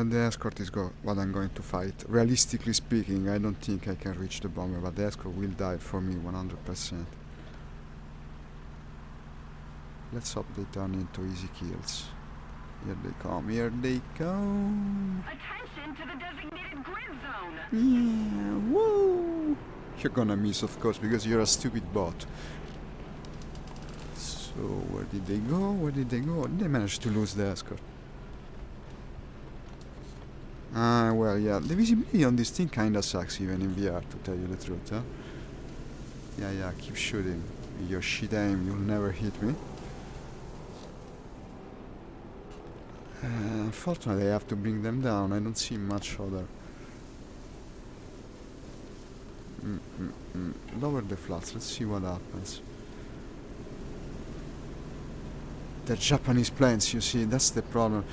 The escort is what I'm going to fight. Realistically speaking, I don't think I can reach the bomber, but the escort will die for me 100%. Let's hope they turn into easy kills. Here they come. Attention to the designated grid zone. Yeah, woo! You're gonna miss, of course, because you're a stupid bot. So, where did they go? They managed to lose the escort. Well, yeah, the visibility on this thing kinda sucks even in VR, to tell you the truth, huh? Yeah, keep shooting. With your shit aim, you'll never hit me. Unfortunately, I have to bring them down. I don't see much other. Lower the flats, let's see what happens. The Japanese planes, you see, that's the problem.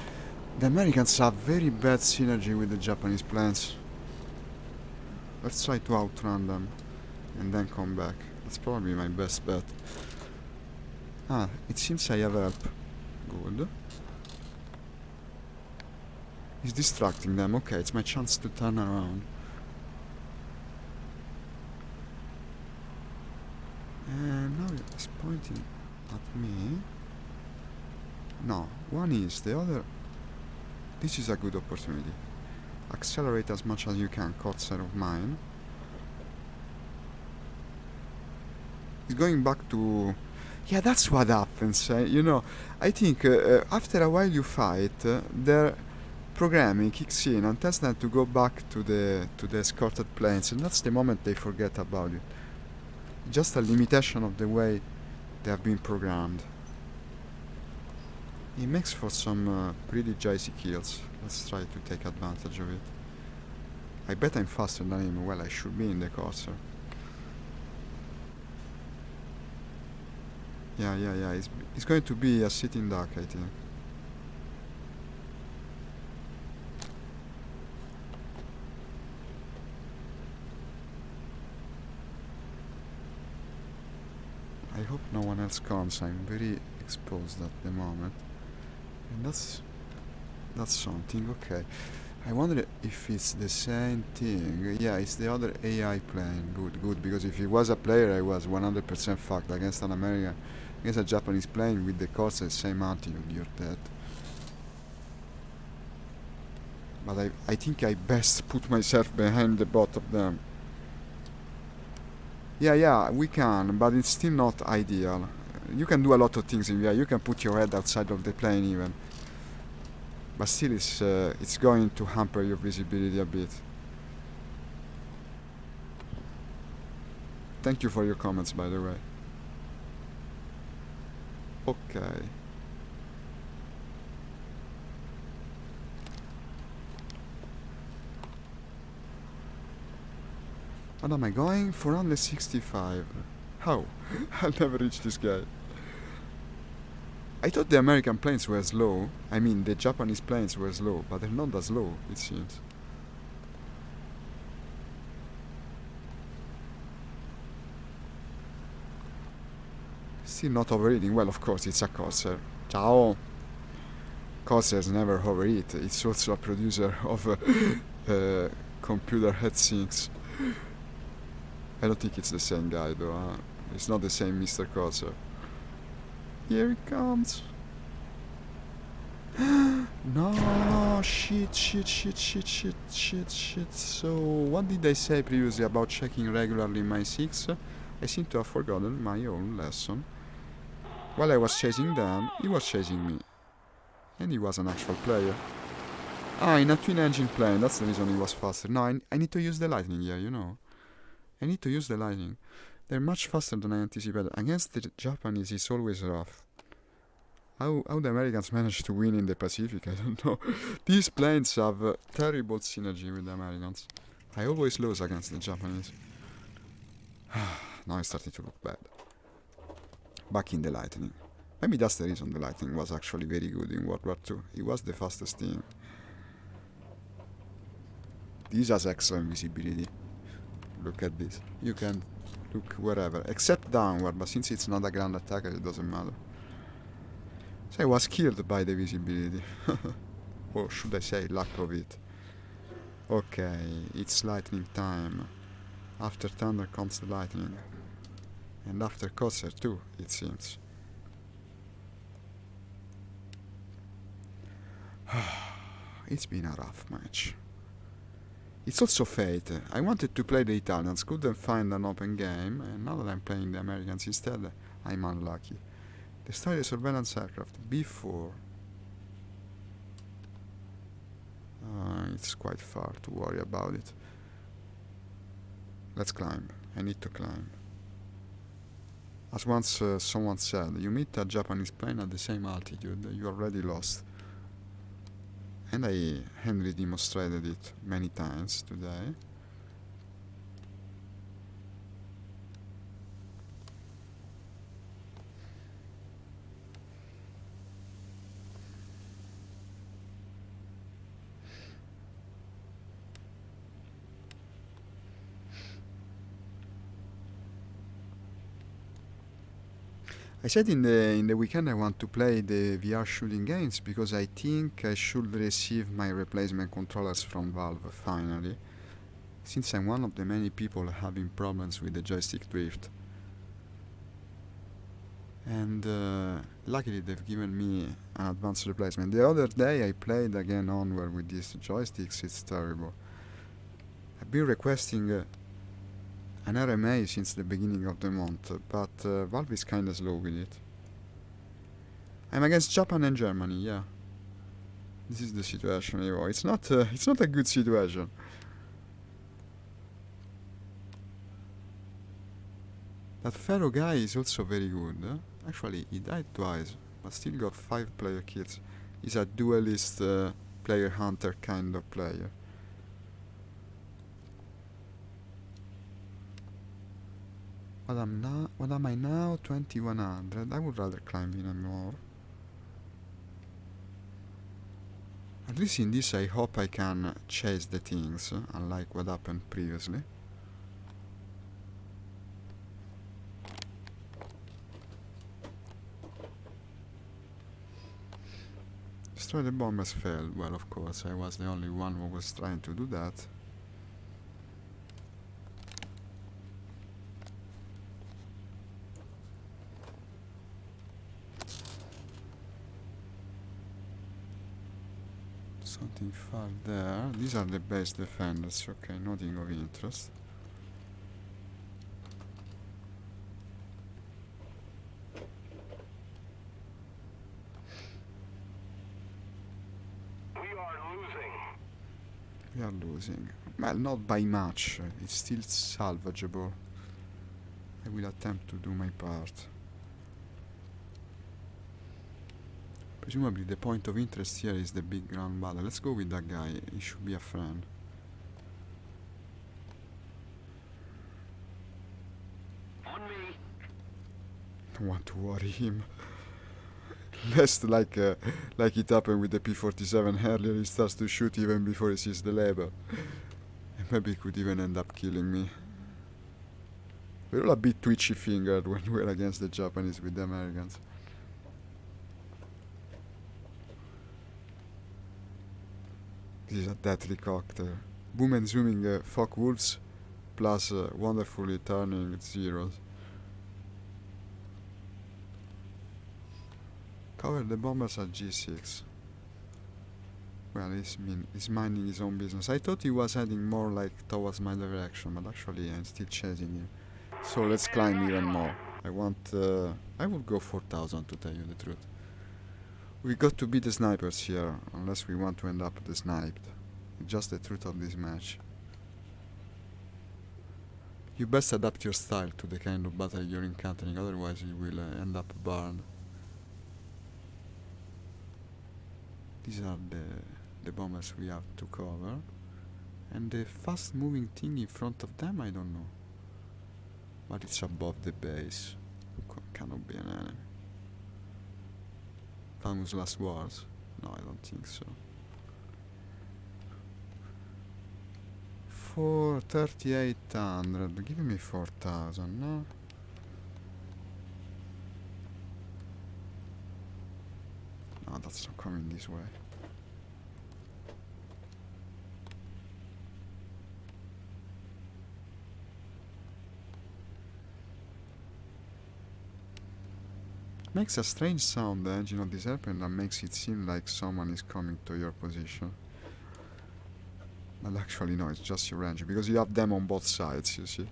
The Americans have very bad synergy with the Japanese planes. Let's try to outrun them and then come back. That's probably my best bet. It seems I have help. Good. He's distracting them. Okay, it's my chance to turn around. And now he's pointing at me. No, one is, the other... This is a good opportunity. Accelerate as much as you can, Corsair of mine. He's going back to... Yeah, that's what happens, I think after a while you fight, their programming kicks in and tells them to go back to the escorted planes, and that's the moment they forget about it. Just a limitation of the way they have been programmed. It makes for some pretty juicy kills. Let's try to take advantage of it. I bet I'm faster than him. Well, I should be in the Corsair. Yeah. It's going to be a sitting duck, I think. I hope no one else comes. I'm very exposed at the moment. And that's something, okay. I wonder if it's the same thing. Yeah, it's the other AI plane. Good, because if it was a player, I was 100% fucked against an American, against a Japanese plane with the course at the same altitude. You're dead. But I think I best put myself behind the both of them. Yeah, we can, but it's still not ideal. You can do a lot of things in VR. You can put your head outside of the plane even. But still, it's going to hamper your visibility a bit. Thank you for your comments, by the way. Okay. What am I going? 465. How? I'll never reach this guy. I thought the American planes were slow. I mean, the Japanese planes were slow, but they're not as slow, it seems. Still not overeating. Well, of course, it's a Corsair. Ciao! Corsairs never overeat. It's also a producer of computer heatsinks. I don't think it's the same guy, though. It's not the same Mr. Corsair. Here he comes. No, shit. So, what did I say previously about checking regularly my 6? I seem to have forgotten my own lesson. While I was chasing them, he was chasing me. And he was an actual player. In a twin engine plane, that's the reason he was faster. No, I need to use the lightning here, you know. I need to use the lightning. They're much faster than I anticipated. Against the Japanese, it's always rough. How the Americans manage to win in the Pacific, I don't know. These planes have terrible synergy with the Americans. I always lose against the Japanese. Now it's starting to look bad. Back in the lightning. Maybe that's the reason the lightning was actually very good in World War II. It was the fastest thing. This has excellent visibility. Look at this. You can look wherever, except downward, but since it's not a ground attacker, it doesn't matter. So I was killed by the visibility. Or should I say lack of it. Okay, it's lightning time. After thunder comes the lightning. And after Corsair too, it seems. It's been a rough match. It's also fate. I wanted to play the Italians, couldn't find an open game, and now that I'm playing the Americans instead, I'm unlucky. Destroy the surveillance aircraft B4. It's quite far to worry about it. Let's climb. I need to climb. As once someone said, you meet a Japanese plane at the same altitude, you are already lost. And I handily demonstrated it many times today. I said in the weekend I want to play the VR shooting games because I think I should receive my replacement controllers from Valve finally, since I'm one of the many people having problems with the joystick drift. And luckily they've given me an advanced replacement. The other day I played again Onward with these joysticks, it's terrible. I've been requesting an RMA since the beginning of the month, but Valve is kinda slow with it. I'm against Japan and Germany, yeah. This is the situation, Evo. It's not a good situation. That Pharaoh guy is also very good. Actually, he died twice, but still got 5 player kills. He's a duelist, player hunter kind of player. What am I now? 2100. I would rather climb even more. At least in this I hope I can chase the things, unlike what happened previously. Destroy the bombers failed. Well, of course, I was the only one who was trying to do that. Something far there. These are the base defenders. Okay, nothing of interest. We are losing. Well, not by much. It's still salvageable. I will attempt to do my part. Presumably the point of interest here is the big ground battle. Let's go with that guy. He should be a friend. On me. Don't want to worry him. Lest like it happened with the P-47 earlier, he starts to shoot even before he sees the label. And maybe he could even end up killing me. We're all a bit twitchy-fingered when we're against the Japanese with the Americans. This is a deadly cocktail. Boom and zooming Focke Wolves plus wonderfully turning zeros. Cover the bombers at G6. Well, he's minding his own business. I thought he was heading more like towards my direction, but actually I'm still chasing him. So let's climb even more. I would go 4,000 to tell you the truth. We got to beat the snipers here, unless we want to end up sniped. It's just the truth of this match. You best adapt your style to the kind of battle you're encountering, otherwise you will end up burned. These are the bombers we have to cover. And the fast moving thing in front of them, I don't know. But it's above the base. Cannot be an enemy. Famous last words? No, I don't think so. For 3,800, give me 4,000, no? No, that's not coming this way. Makes a strange sound, the engine of this airplane, that makes it seem like someone is coming to your position. But actually no, it's just your engine, because you have them on both sides, you see.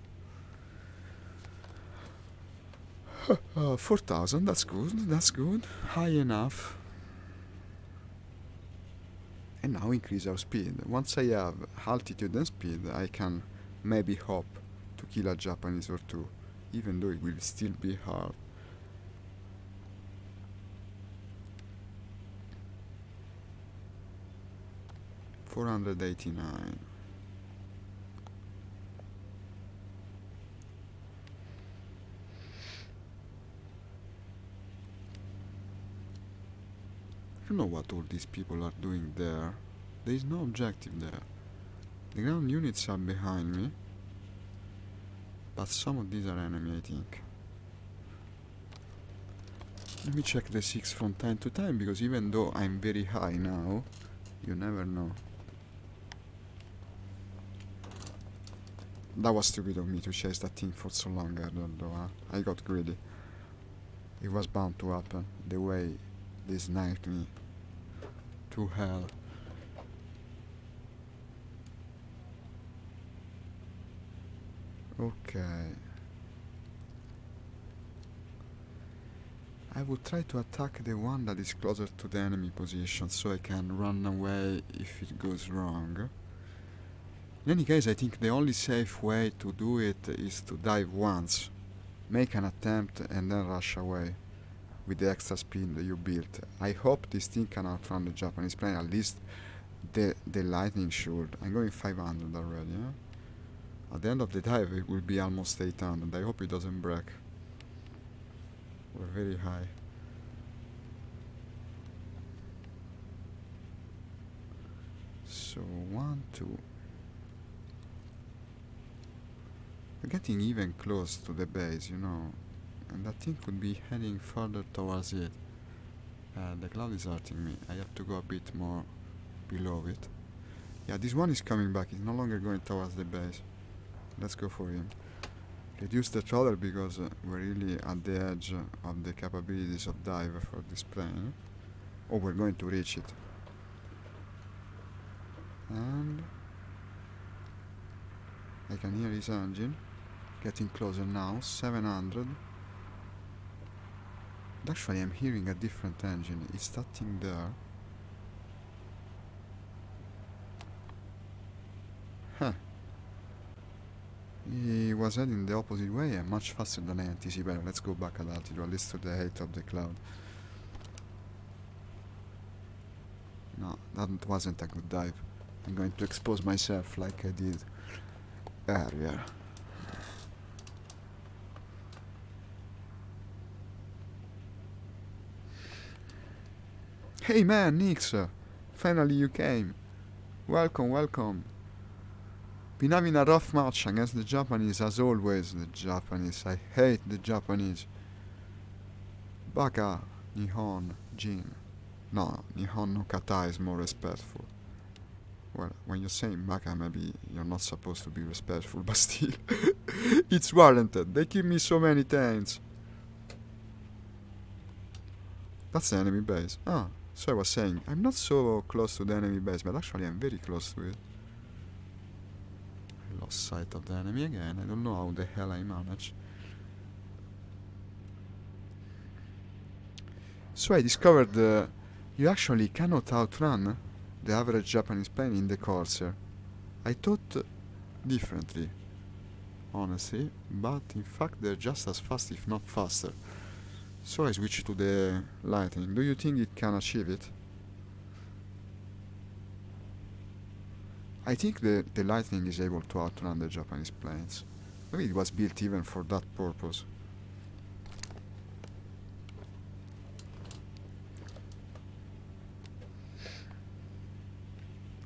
4,000, that's good, high enough. And now increase our speed. Once I have altitude and speed, I can maybe hope to kill a Japanese or two, even though it will still be hard. $489. I don't know what all these people are doing there. There is no objective there. The ground units are behind me, but some of these are enemy, I think. Let me check the 6 from time to time, because even though I'm very high now, you never know. That was stupid of me to chase that thing for so long, though. I got greedy. It was bound to happen, the way they sniped me to hell. Okay. I would try to attack the one that is closer to the enemy position, so I can run away if it goes wrong. In any case, I think the only safe way to do it is to dive once, make an attempt, and then rush away with the extra speed that you built. I hope this thing can outrun the Japanese plane, at least the lightning should. I'm going 500 already, At the end of the dive it will be almost 800. I hope it doesn't break. We're very high. So 1, 2. We're getting even close to the base, you know, and that thing could be heading further towards it. The cloud is hurting me. I have to go a bit more below it. Yeah, this one is coming back. He's no longer going towards the base. Let's go for him. Reduce the throttle because we're really at the edge of the capabilities of dive for this plane. Oh, we're going to reach it. And I can hear his engine getting closer now. 700. Actually, I'm hearing a different engine. Is that thing there? Huh. He was heading the opposite way and much faster than I anticipated. Let's go back at altitude, at least to the height of the cloud. No, that wasn't a good dive. I'm going to expose myself like I did earlier. Hey man, Nix! Finally you came. Welcome, welcome. Been having a rough match against the Japanese as always. The Japanese, I hate the Japanese. Baka, Nihon, Jin. No, Nihon no kata is more respectful. Well, when you're saying baka, maybe you're not supposed to be respectful, but still. It's warranted. They give me so many tanks. That's the enemy base. Ah, so I was saying, I'm not so close to the enemy base, but actually I'm very close to it. I lost sight of the enemy again. I don't know how the hell I managed. So I discovered you actually cannot outrun the average Japanese plane in the Corsair. I thought differently, honestly, but in fact they're just as fast, if not faster. So I switched to the Lightning. Do you think it can achieve it? I think the Lightning is able to outrun the Japanese planes. Maybe it was built even for that purpose.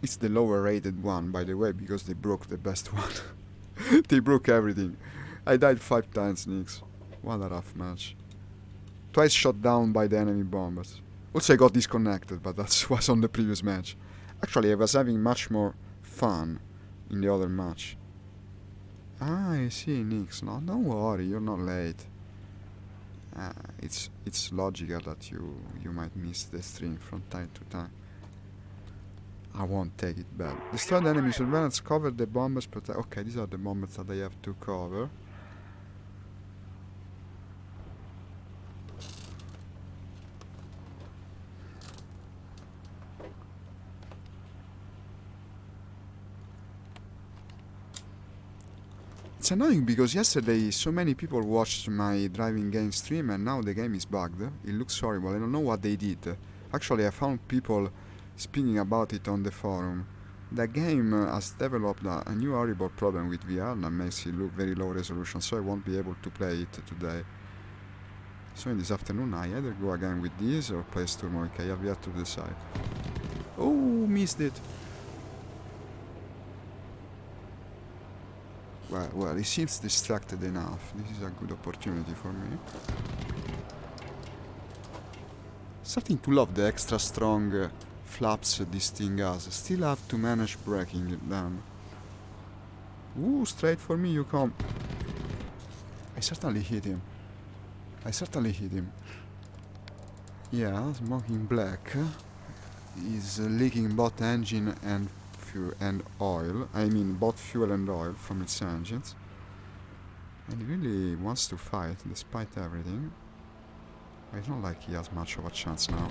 It's the lower rated one, by the way, because they broke the best one. They broke everything. I died 5 times, Nix. What a rough match. Twice shot down by the enemy bombers. Also I got disconnected, but that was on the previous match. Actually, I was having much more fun in the other match. Ah, I see, Nix. No, don't worry, you're not late. It's logical that you might miss the stream from time to time. I won't take it back. Destroy the enemy surveillance, cover the bombers, protect. Okay, these are the bombers that I have to cover. It's annoying because yesterday so many people watched my driving game stream and now the game is bugged. It looks horrible. I don't know what they did. Actually, I found people speaking about it on the forum. The game has developed a new horrible problem with VR that makes it look very low resolution, so I won't be able to play it today. So in this afternoon I either go again with this or play Sturmovik. I have yet to decide. Oh, missed it! Well, he seems distracted enough. This is a good opportunity for me. Starting to love the extra strong flaps this thing has. Still have to manage breaking them. Ooh, straight for me you come. I certainly hit him. Yeah, smoking black is leaking both engine and oil. I mean both fuel and oil from its engines. And he really wants to fight despite everything. It's not like he has much of a chance now.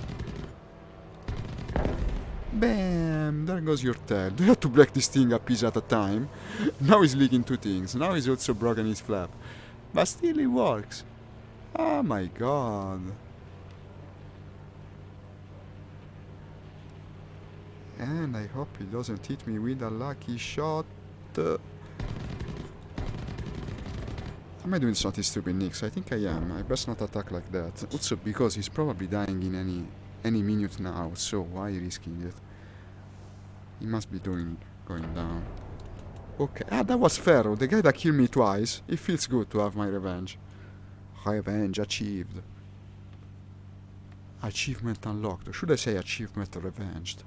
Bam! There goes your tail. Do you have to break this thing a piece at a time? Now he's leaking 2 things. Now he's also broken his flap. But still it works. Oh my god. And I hope he doesn't hit me with a lucky shot. Am I doing something stupid, Nix? I think I am. I best not attack like that. Also because he's probably dying in any minute now, so why risking it? He must be going down. Okay. Ah, that was Pharaoh, the guy that killed me twice. It feels good to have my revenge. Revenge achieved. Achievement unlocked. Should I say achievement revenged?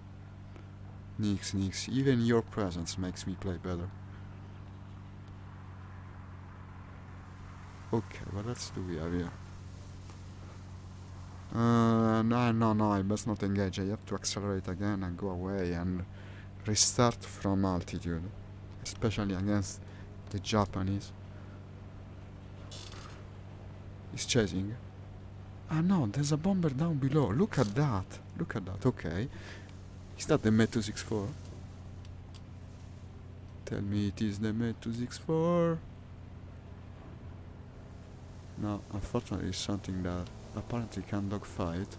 Nix, even your presence makes me play better. Okay, what else do we have here? No, I must not engage. I have to accelerate again and go away and restart from altitude. Especially against the Japanese. He's chasing. Ah no, there's a bomber down below. Look at that. Okay. Is that the Me-264? Tell me it is the Me-264. No, unfortunately it's something that apparently can dogfight.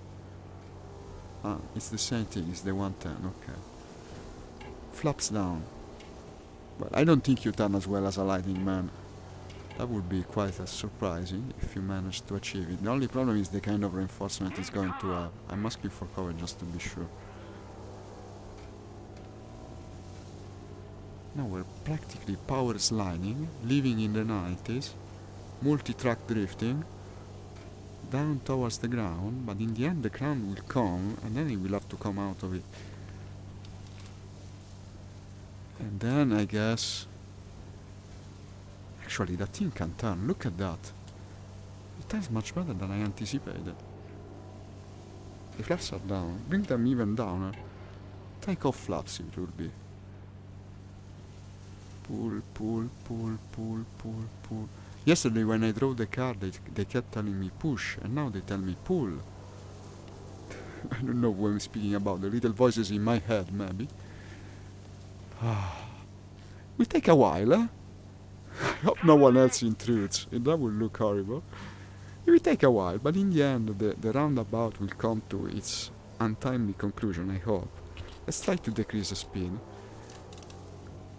Ah, it's the same thing, it's the 110, okay. Flaps down. Well, I don't think you turn as well as a lightning man. That would be quite as surprising if you manage to achieve it. The only problem is the kind of reinforcement it's going to have. I'm asking for cover just to be sure. Now we're practically power sliding, living in the 90s, multi-track drifting, down towards the ground, but in the end the ground will come, and then it will have to come out of it. And then I guess... Actually, that thing can turn, look at that. It turns much better than I anticipated. The flaps are down, bring them even down. Take off flaps it will be. Pull. Yesterday when I drove the car they kept telling me push, and now they tell me pull. I don't know what I'm speaking about, the little voices in my head maybe. Will take a while, eh? I hope no one else intrudes, that would look horrible. It will take a while, but in the end the roundabout will come to its untimely conclusion, I hope. Let's try to decrease the speed.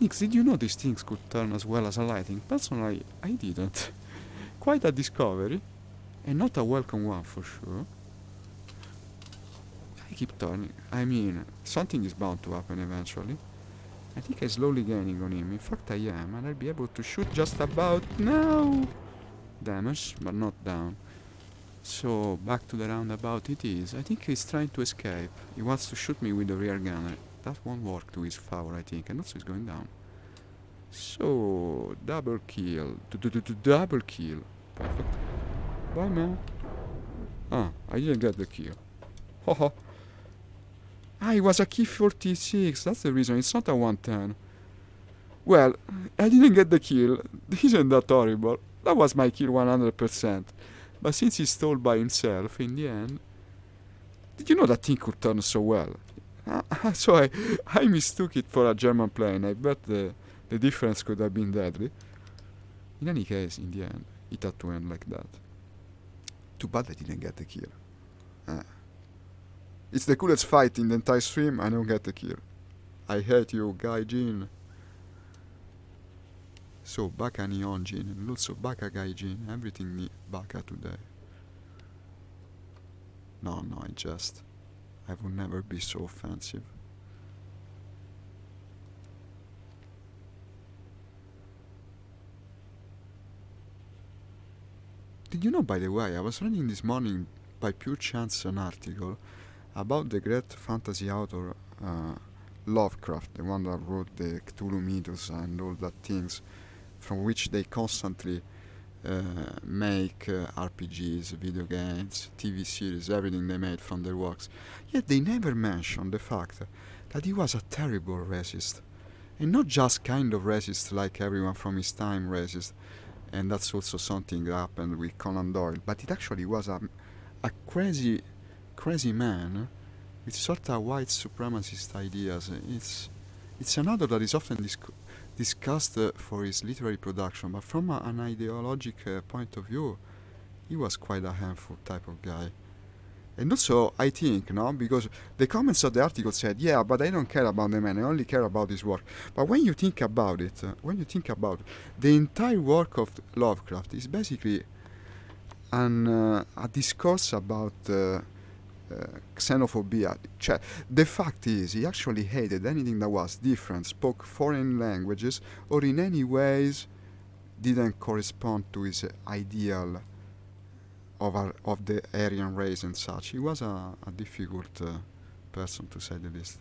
Nix, did you know these things could turn as well as a lighting? Personally, I didn't. Quite a discovery, and not a welcome one for sure. I keep turning. I mean, something is bound to happen eventually. I think I'm slowly gaining on him. In fact, I am, and I'll be able to shoot just about now. Damage, but not down. So, back to the roundabout it is. I think he's trying to escape. He wants to shoot me with the rear gunner. That won't work to his favor, I think, and also he's going down. So, double kill. Double kill. Perfect. Bye, man. Ah, I didn't get the kill. Haha. Ah, it was a key 46. That's the reason. It's not a 110. Well, I didn't get the kill. Isn't that horrible? That was my kill 100%. But since he stole by himself, in the end... Did you know that thing could turn so well? So I mistook it for a German plane. I bet the difference could have been deadly. In any case, in the end, it had to end like that. Too bad I didn't get the kill. It's the coolest fight in the entire stream, I don't get the kill. I hate you, Gaijin. So, Baka Neon Jin, and also Baka Gaijin, everything Baka today. No, I will never be so offensive. Did you know, by the way, I was reading this morning by pure chance an article about the great fantasy author Lovecraft, the one that wrote the Cthulhu mythos and all that things, from which they constantly make RPGs, video games, TV series, everything they made from their works. Yet they never mention the fact that he was a terrible racist. And not just kind of racist like everyone from his time racist, and that's also something that happened with Conan Doyle, but it actually was a crazy man with sort of white supremacist ideas. It's an author that is often discussed for his literary production, but from an ideological point of view, he was quite a handful type of guy. And also, I think, no, because the comments of the article said, yeah, but I don't care about the man, I only care about his work. But when you think about it, the entire work of Lovecraft is basically a discourse about xenophobia. Cioè, the fact is, he actually hated anything that was different, spoke foreign languages, or in any ways didn't correspond to his ideal of the Aryan race and such. He was a difficult person, to say the least.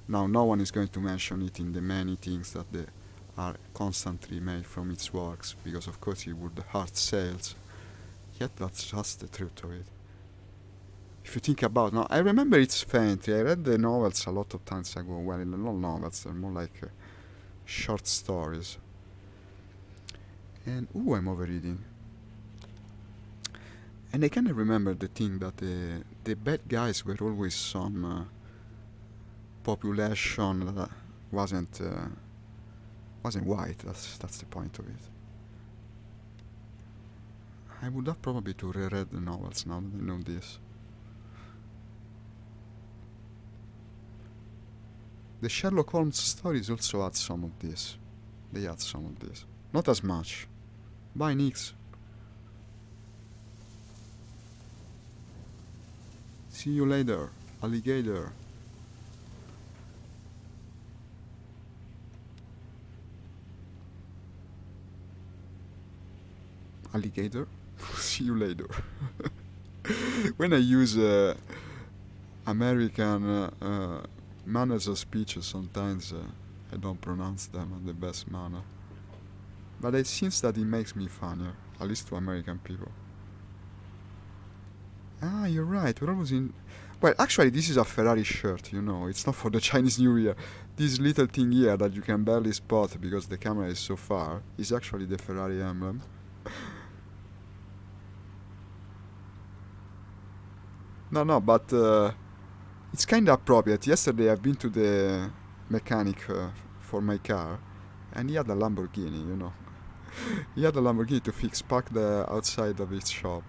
Now, no one is going to mention it in the many things that are constantly made from its works, because of course it would hurt sales. Yet that's just the truth of it. If you think about, now I remember it's faintly. I read the novels a lot of times ago. Well, not novels, they're more like short stories. And I'm overreading. And I kind of remember the thing that the bad guys were always some population that wasn't white. That's the point of it. I would have probably to reread the novels now that I know this. The Sherlock Holmes stories also add some of this. They add some of this. Not as much. Bye, Nix. See you later, alligator. Alligator? See you later. When I use American manners of speech, sometimes I don't pronounce them in the best manner. But it seems that it makes me funnier, at least to American people. Ah, you're right. We're always in. Well, actually, this is a Ferrari shirt, you know. It's not for the Chinese New Year. This little thing here that you can barely spot because the camera is so far is actually the Ferrari emblem. No, but it's kind of appropriate. Yesterday I've been to the mechanic for my car, and he had a Lamborghini, you know. He had a Lamborghini to fix, parked outside of his shop.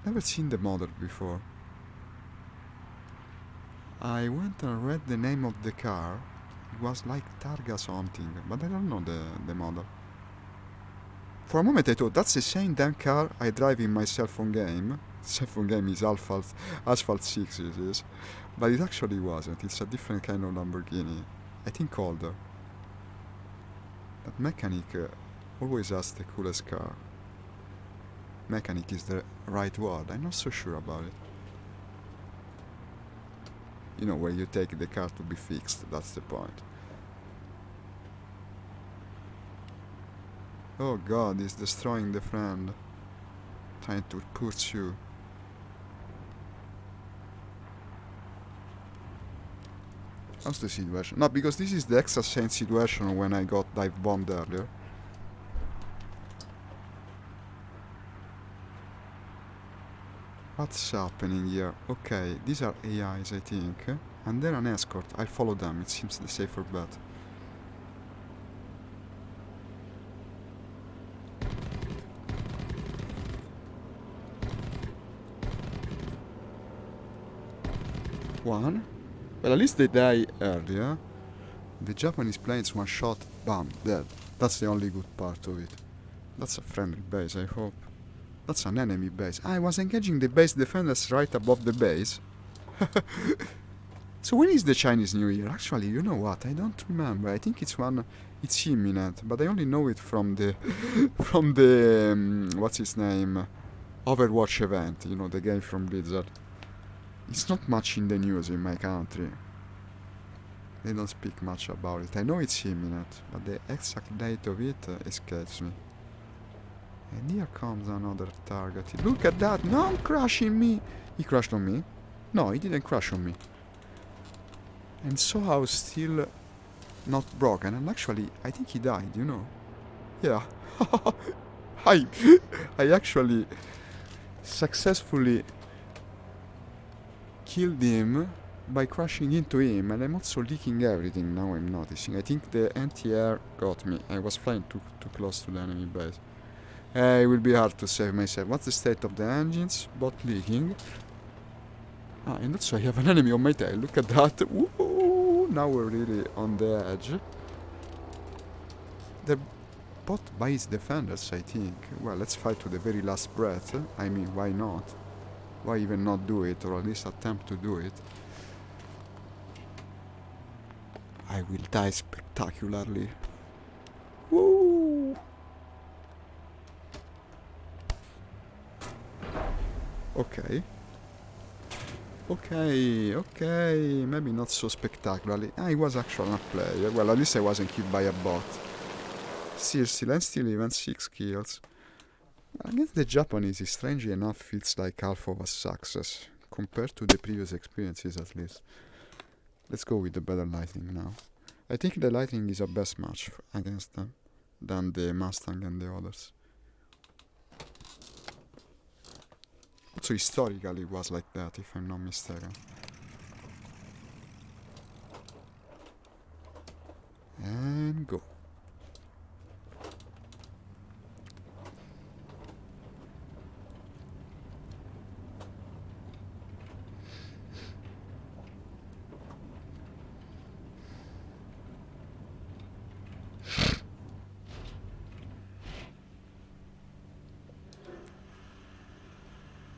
Never seen the model before. I went and read the name of the car. It was like Targa something, but I don't know the model. For a moment I thought, that's the same damn car I drive in my cell phone game. Cell phone game is Asphalt 6 it is. But it actually wasn't. It's a different kind of Lamborghini. I think older. That mechanic always has the coolest car. Mechanic is the right word. I'm not so sure about it. You know, where you take the car to be fixed. That's the point. Oh god, he's destroying the friend. Trying to pursue. How's the situation? No, because this is the extra same situation when I got dive bombed earlier. What's happening here? Okay, these are AIs, I think. And they're an escort. I'll follow them. It seems the safer bet. One. Well, at least they die earlier. The Japanese planes one shot, bam, dead. That's the only good part of it. That's a friendly base, I hope. That's an enemy base. I was engaging the base defenders right above the base. So when is the Chinese New Year? Actually, you know what? I don't remember. I think it's imminent, but I only know it from the what's his name, Overwatch event. You know, the game from Blizzard. It's not much in the news in my country. They don't speak much about it. I know it's imminent, but the exact date of it escapes me. And here comes another target. Look at that! No, crashing me! He crashed on me? No, he didn't crash on me. And somehow still not broken. And actually, I think he died, you know. Yeah. I actually successfully killed him by crashing into him, and I'm also leaking everything now I'm noticing. I think the anti-air got me. I was flying too close to the enemy base. It will be hard to save myself. What's the state of the engines? Both leaking. Ah, and also I have an enemy on my tail. Look at that. Ooh, now we're really on the edge. They're both base defenders, I think. Well, let's fight to the very last breath. I mean, why not? Why even not do it, or at least attempt to do it? I will die spectacularly. Woo! Okay. Okay, maybe not so spectacularly. I was actually not player. Well, at least I wasn't killed by a bot. Seriously, I'm still even 6 kills. Against the Japanese, strangely enough, feels like half of a success, compared to the previous experiences at least. Let's go with the better lighting now. I think the lighting is a best match against them, than the Mustang and the others. Also historically it was like that, if I'm not mistaken. And go.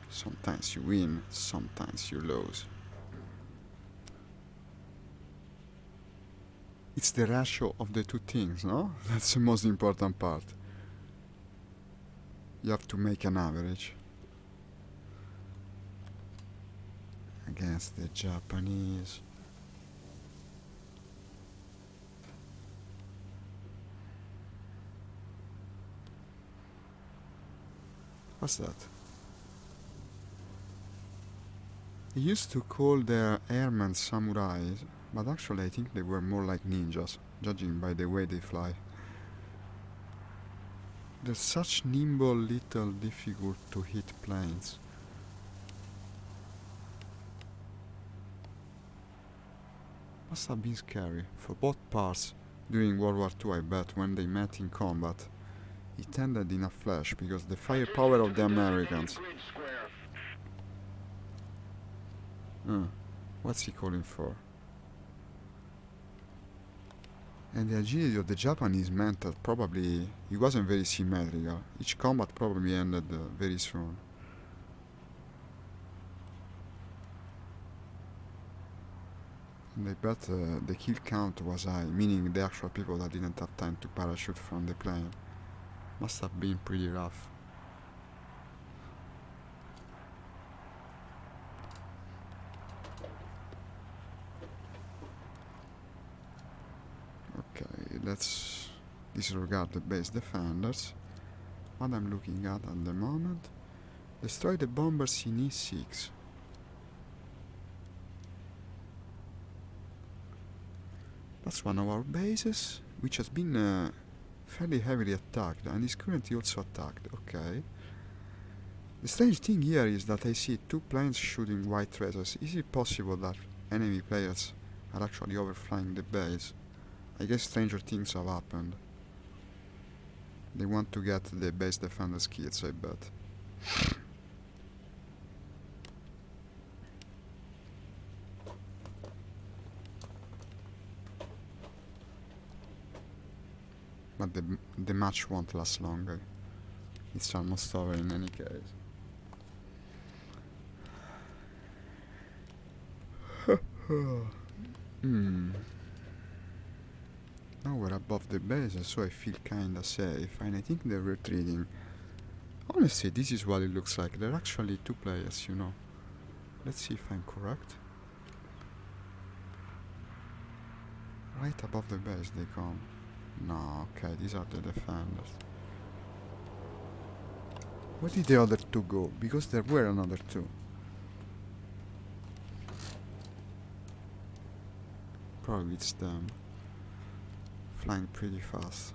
Sometimes you win, sometimes you lose. It's the ratio of the two things, no? That's the most important part. You have to make an average. Against the Japanese. What's that? They used to call their airmen samurais, but actually I think they were more like ninjas, judging by the way they fly. They're such nimble, little, difficult to hit planes. Must have been scary for both parts during World War II, I bet, when they met in combat. It ended in a flash because the firepower of the Americans. What's he calling for? And the agility of the Japanese meant that probably it wasn't very symmetrical. Each combat probably ended very soon. And I bet the kill count was high, meaning the actual people that didn't have time to parachute from the plane. Must have been pretty rough. Okay, let's disregard the base defenders. What I'm looking at the moment. Destroy the bombers in E6. That's one of our bases, which has been fairly heavily attacked and is currently also attacked. Okay. The strange thing here is that I see 2 planes shooting white traces. Is it possible that enemy players are actually overflying the base? I guess stranger things have happened. They want to get the base defenders' kills, I bet. But the match won't last longer. It's almost over in any case. Now we're above the base, so I feel kinda safe, and I think they're retreating. Honestly, this is what it looks like. There are actually 2 players, you know. Let's see if I'm correct. Right above the base they come. No, okay, these are the defenders. Where did the other 2 go? Because there were another 2. Probably it's them. Flying pretty fast.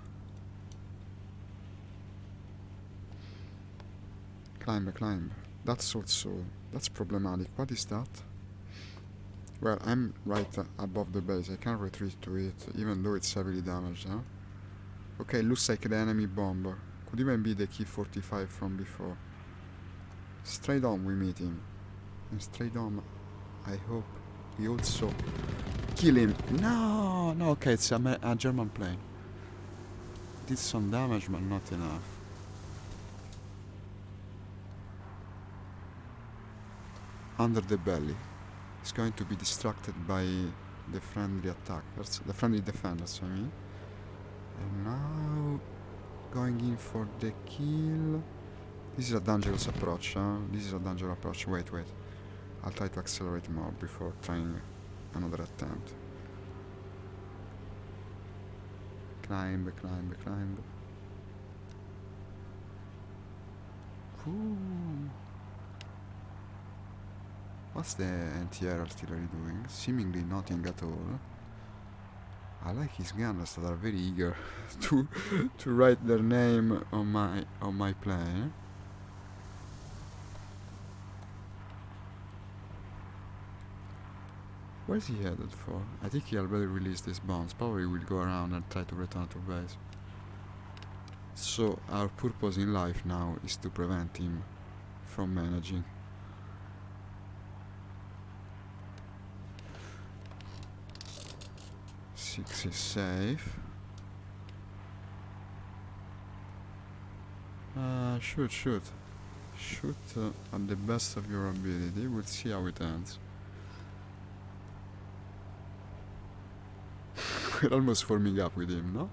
Climb. That's problematic. What is that? Well, I'm right above the base. I can't retreat to it, even though it's heavily damaged, huh? Okay, looks like the enemy bomber. Could even be the key 45 from before. Straight on we meet him. And straight on I hope we also kill him. No, no, okay, it's a German plane. Did some damage but not enough. Under the belly. It's going to be distracted by the friendly attackers, the friendly defenders, I mean. And now going in for the kill. This is a dangerous approach, huh? This is a dangerous approach. Wait. I'll try to accelerate more before trying another attempt. Climb. Ooh. What's the anti-air artillery doing? Seemingly nothing at all. I like his gunners that are very eager to write their name on my plane. Where's he headed for? I think he already released his bombs. Probably will go around and try to return to base. So our purpose in life now is to prevent him from managing. Six is safe. Shoot. Shoot at the best of your ability. We'll see how it ends. We're almost forming up with him, no?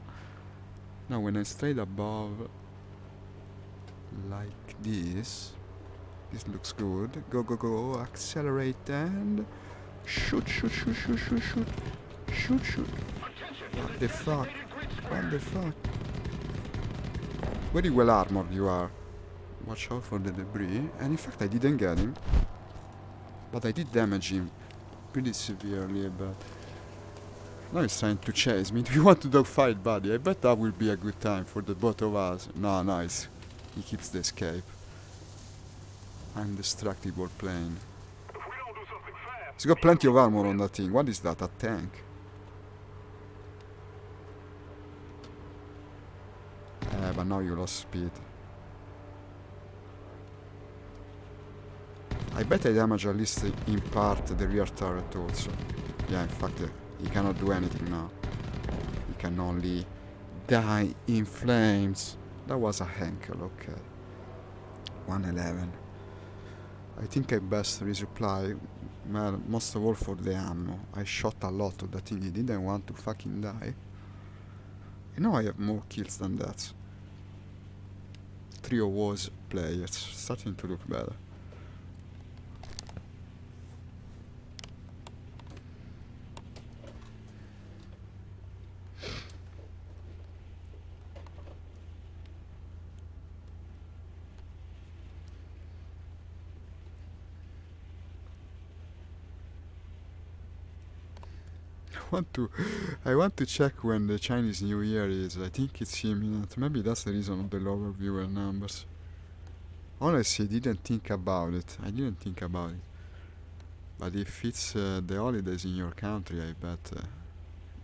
Now when I straight above like this looks good. Go, accelerate and shoot. What the fuck? Very well armored you are. Watch out for the debris. And in fact I didn't get him. But I did damage him pretty severely, but now he's trying to chase me. Do you want to dogfight, buddy? I bet that will be a good time for the both of us. No, nice. He keeps the escape. Indestructible plane. He's got plenty of armor on that thing. What is that? A tank? But now you lost speed. I bet I damage at least in part the rear turret also. Yeah, in fact, he cannot do anything now. He can only die in flames. That was a Henkel, okay. 111. I think I best resupply, well, most of all for the ammo. I shot a lot of that thing, he didn't want to fucking die. You know I have more kills than that. Trio was players, starting to look better. I want to check when the Chinese New Year is. I think it's imminent. Maybe that's the reason of the lower viewer numbers. Honestly, I didn't think about it. But if it's the holidays in your country, I bet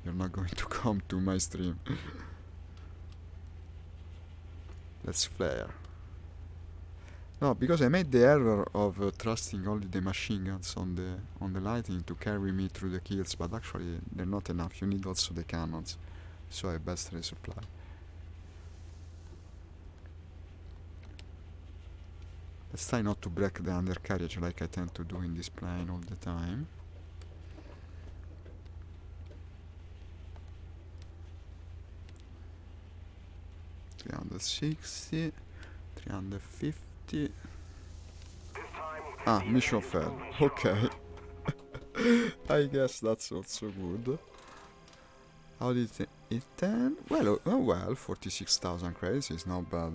you're not going to come to my stream. Let's flare. No, because I made the error of trusting only the machine guns on the lightning to carry me through the kills, but actually they're not enough. You need also the cannons, so I best resupply. Let's try not to break the undercarriage like I tend to do in this plane all the time. $360, $350. Ah, mission failed. Okay. I guess that's also good. How did it end? Well, 46,000 credits is not bad.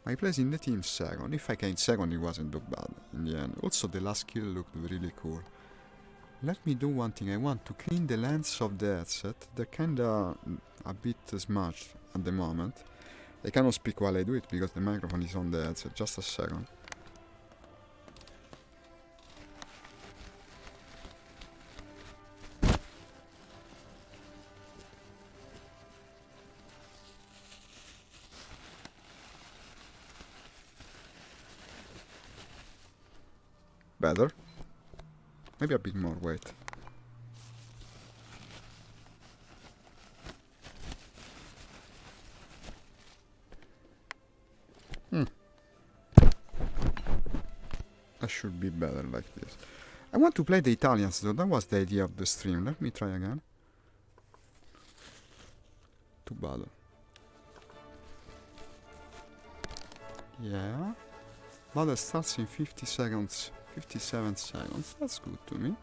I placed in the team second. If I came second, it wasn't too bad in the end. Also, the last kill looked really cool. Let me do one thing. I want to clean the lens of the headset. They're kinda a bit smudged at the moment. I cannot speak while I do it because the microphone is on the headset. Just a second. better. Maybe a bit more, wait. That should be better like this. I want to play the Italians though, that was the idea of the stream. Let me try again. To battle. Yeah. Battle starts in 50 seconds. 57 seconds. That's good to me.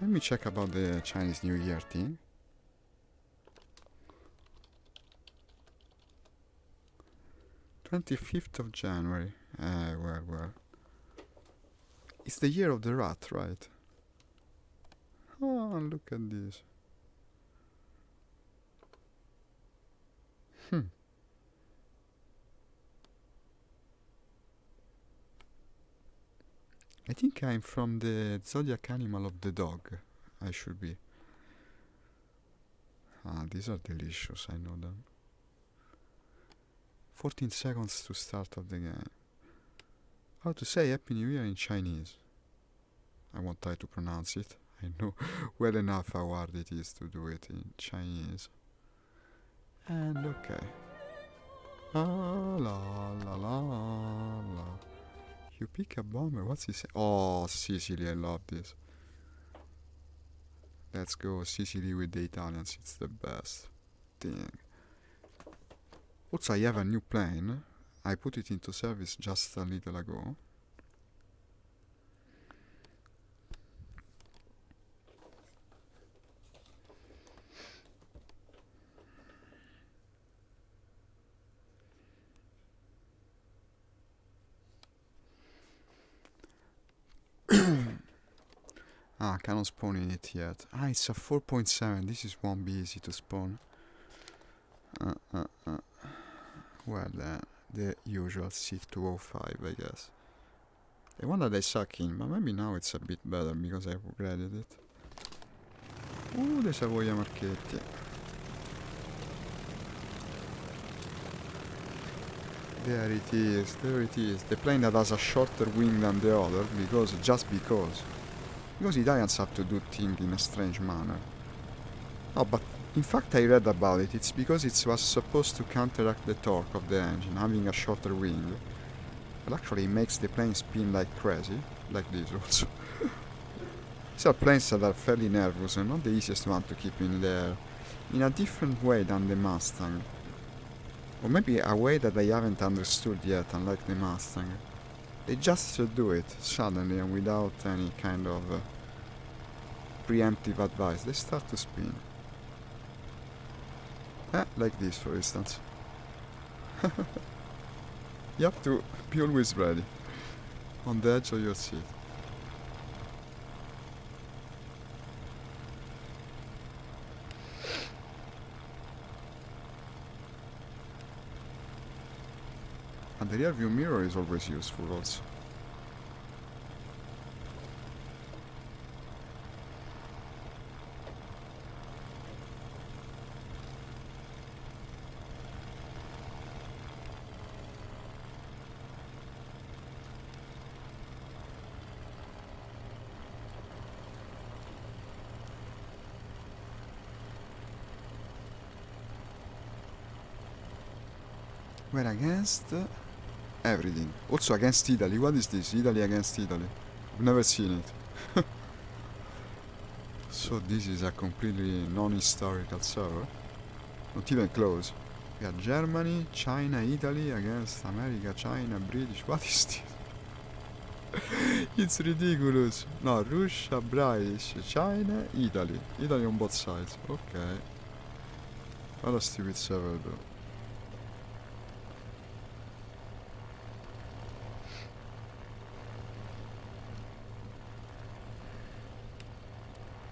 Let me check about the Chinese New Year thing. January 25th. Well. It's the year of the rat, right? Oh, look at this. I think I'm from the zodiac animal of the dog. I should be. Ah, these are delicious, I know them. 14 seconds to start of the game. How to say Happy New Year in Chinese? I won't try to pronounce it. I know well enough how hard it is to do it in Chinese. And okay. La la la la la. You pick a bomber, what's he saying? Oh, Sicily, I love this. Let's go Sicily with the Italians, it's the best thing. Also, I have a new plane. I put it into service just a little ago. Cannot spawn in it yet. It's a 4.7. This won't be easy to spawn. Well, the usual C205, I guess. The one that I suck in, but maybe now it's a bit better because I upgraded it. The Savoia Marchetti. There it is, there it is. The plane that has a shorter wing than the other, because Italians have to do things in a strange manner. Oh, but in fact I read about it. It's because it was supposed to counteract the torque of the engine, having a shorter wing. But actually it makes the plane spin like crazy, like this also. These are planes that are fairly nervous and not the easiest one to keep in the air, in a different way than the Mustang. Or maybe a way that I haven't understood yet, unlike the Mustang. They just do it, suddenly and without any kind of preemptive advice. They start to spin. Like this, for instance. You have to be always ready, on the edge of your seat. And the rear view mirror is always useful also. We're against everything. Also against Italy. What is this? Italy against Italy. I've never seen it. So this is a completely non-historical server. Not even close. We got Germany, China, Italy against America, China, British. What is this? It's ridiculous. No, Russia, British, China, Italy. Italy on both sides. Okay. What a stupid server though.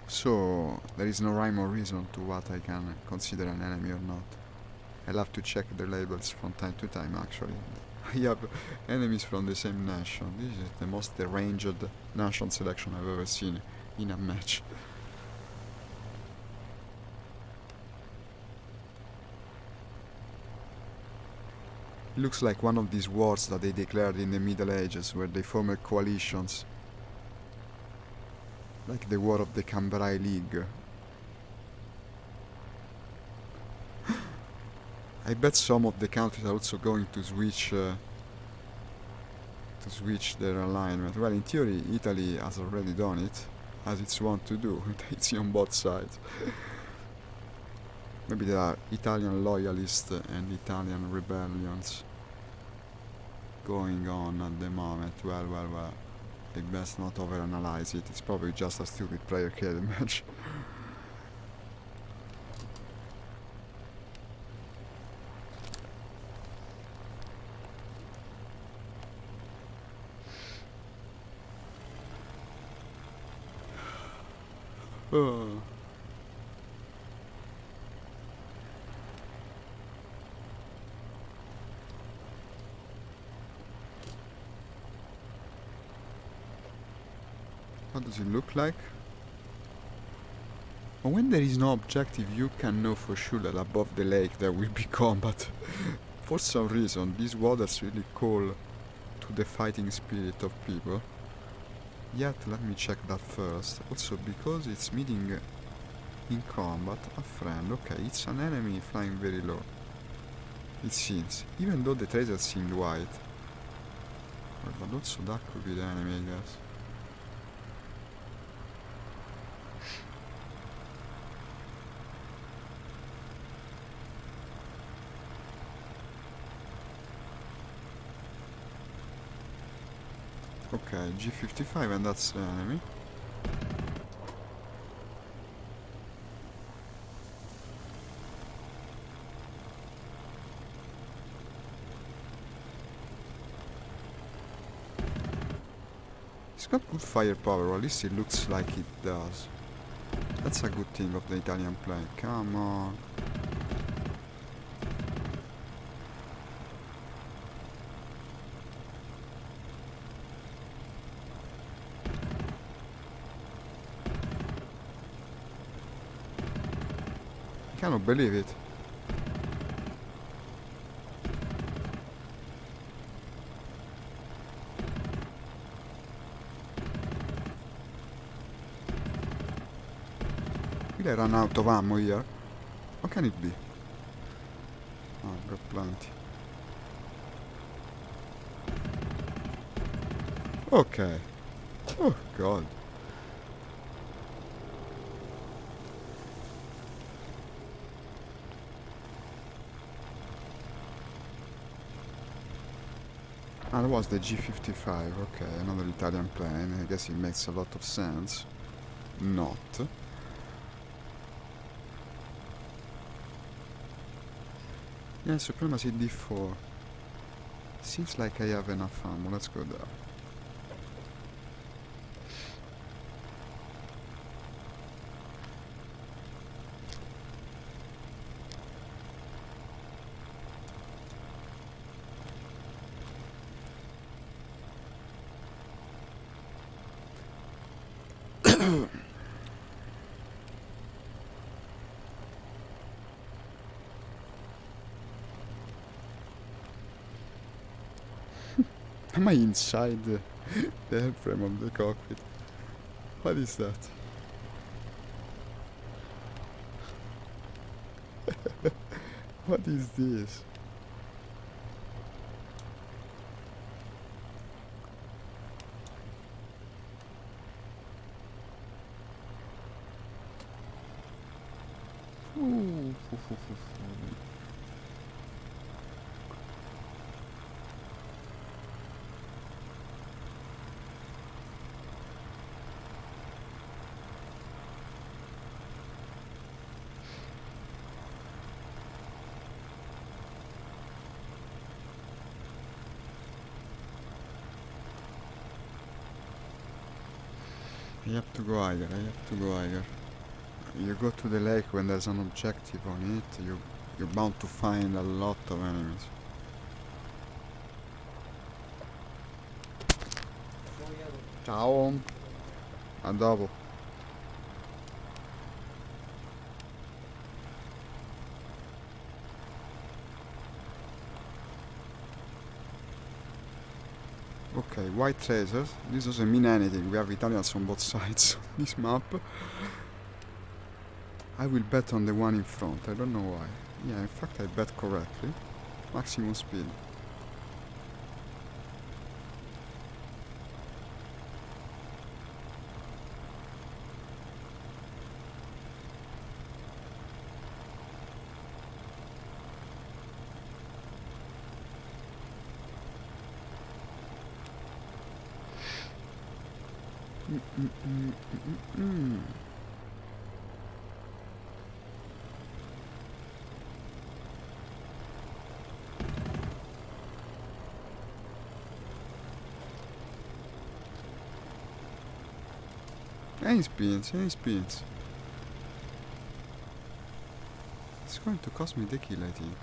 So, there is no rhyme or reason to what I can consider an enemy or not. I'll have to check the labels from time to time, actually. I have enemies from the same nation. This is the most deranged nation selection I've ever seen in a match. It looks like one of these wars that they declared in the Middle Ages, where they formed coalitions. Like the War of the Cambrai League. I bet some of the countries are also going to switch their alignment. Well, in theory, Italy has already done it, as it's want to do. It's on both sides. Maybe there are Italian loyalists and Italian rebellions going on at the moment. Well. I best not overanalyze it. It's probably just a stupid player kill match. Oh. What does it look like? When there is no objective, you can know for sure that above the lake there will be combat. For some reason, these waters really call to the fighting spirit of people. Yet, let me check that first. Also, because it's meeting in combat a friend. Okay, it's an enemy flying very low. It seems, even though the tracer seemed white. Well, but also that could be the enemy, I guess. Okay, G55, and that's the enemy. It's got good firepower, or at least it looks like it does. That's a good thing of the Italian plane. Come on. I cannot believe it. Will I run out of ammo here? What can it be? Oh, I've got plenty. Okay. Oh god. Ah, that was the G55, okay, another Italian plane. I guess it makes a lot of sense. Not. Yeah, Supremacy D4. Seems like I have enough ammo, let's go there. Am I inside the airframe of the cockpit? What is that? What is this? Ooh. I have to go higher, I have to go higher. You go to the lake when there's an objective on it, you're bound to find a lot of enemies. Ciao! A dopo. Okay, white tracers. This doesn't mean anything. We have Italians on both sides of this map. I will bet on the one in front. I don't know why. Yeah, in fact I bet correctly. Maximum speed. Any spins, any spins. It's going to cost me the kill, I think.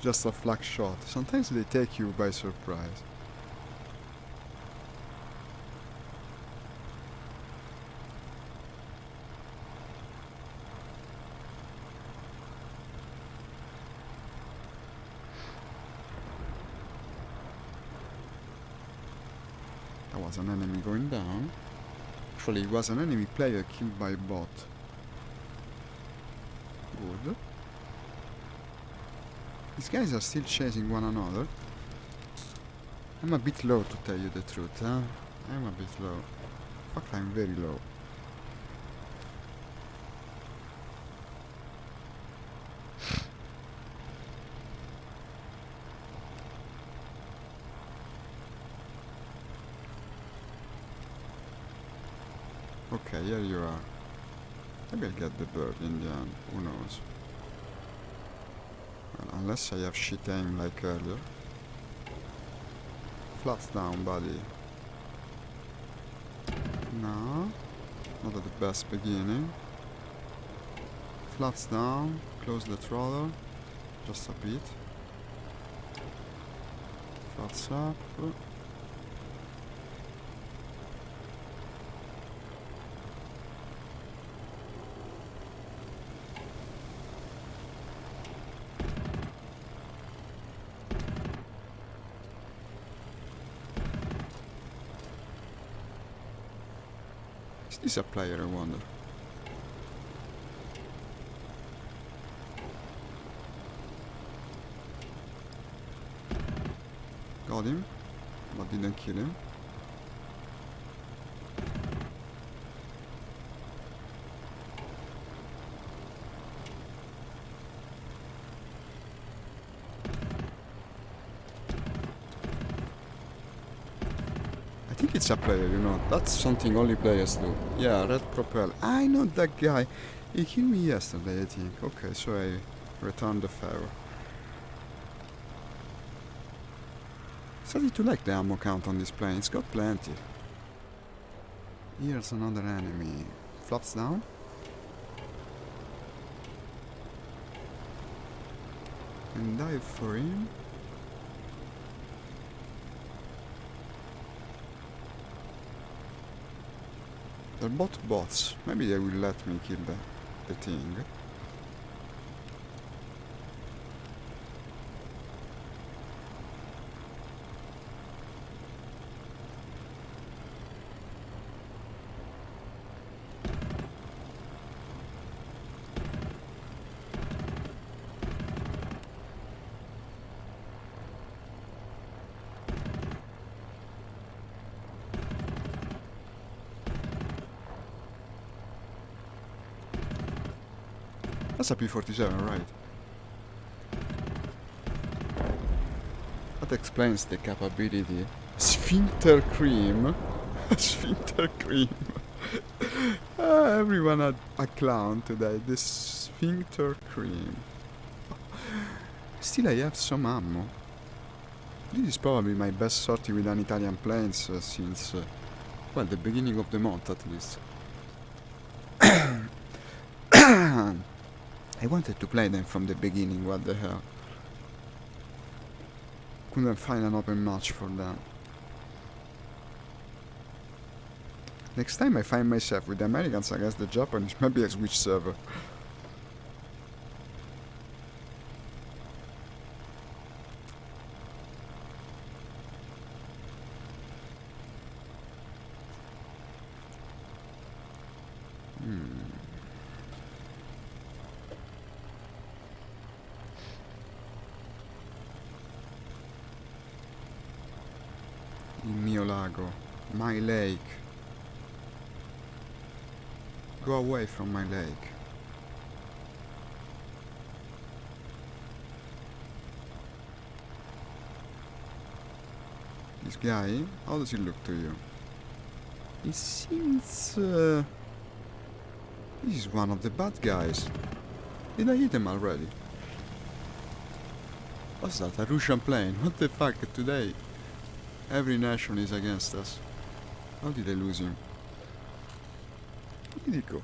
Just a flag shot. Sometimes they take you by surprise. That was an enemy going down. Actually, it was an enemy player killed by a bot. Good. These guys are still chasing one another. I'm a bit low, to tell you the truth, huh? I'm a bit low. In fact, I'm very low. Okay, here you are. Maybe I'll get the bird in the end. Who knows? Well, unless I have shit aim like earlier. Flats down, buddy. No. Not at the best beginning. Flats down. Close the throttle. Just a bit. Flats up. Is this a player, I wonder? Got him, but didn't kill him. I think it's a player, you know. That's something only players do. Yeah, red propel. I know that guy. He killed me yesterday, I think. Okay, so I returned the favor. Started to like the ammo count on this plane. It's got plenty. Here's another enemy. Flops down. And dive for him. They're both bots. Maybe they will let me kill the thing. That's a P-47, right? That explains the capability. Sphincter cream. Sphincter cream. Everyone had a clown today. This sphincter cream. Still I have some ammo. This is probably my best sortie with an Italian planes since, well, the beginning of the month at least. I wanted to play them from the beginning, what the hell. Couldn't find an open match for them. Next time I find myself with the Americans against the Japanese, maybe I switch server. Il mio lago. My lake. Go away from my lake. This guy, how does he look to you? He seems... This is one of the bad guys. Did I hit him already? What's that? A Russian plane? What the fuck? Today every nation is against us. How did I lose him? Where did he go?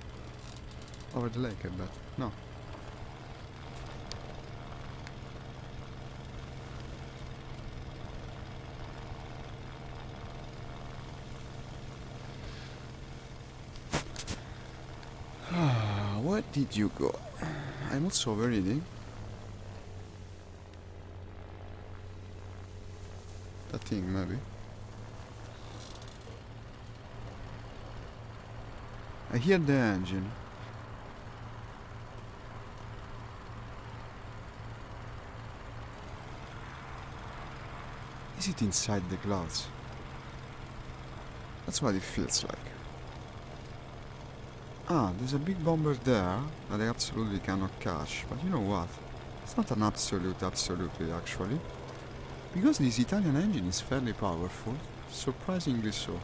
Over the lake, I bet. No. Where did you go? I'm also overeating. That thing, maybe. I hear the engine. Is it inside the clouds? That's what it feels like. Ah, there's a big bomber there that I absolutely cannot catch. But you know what? It's not an absolutely actually. Because this Italian engine is fairly powerful, surprisingly so.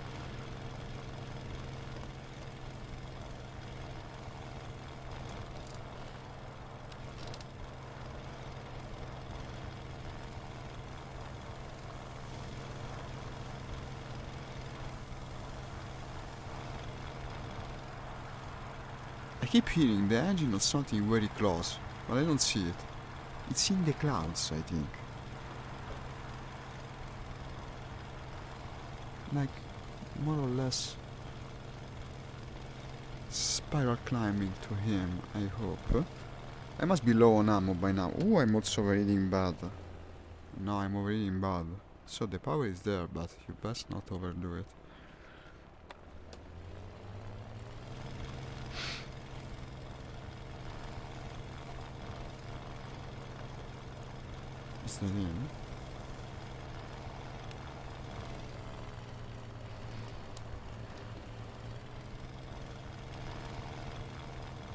I keep hearing the engine of something very close, but I don't see it. It's in the clouds, I think. Like, more or less spiral climbing to him, I hope. I must be low on ammo by now. Oh, I'm also overeating bad. No, I'm overeating bad. So the power is there, but you best not overdo it. Is that him?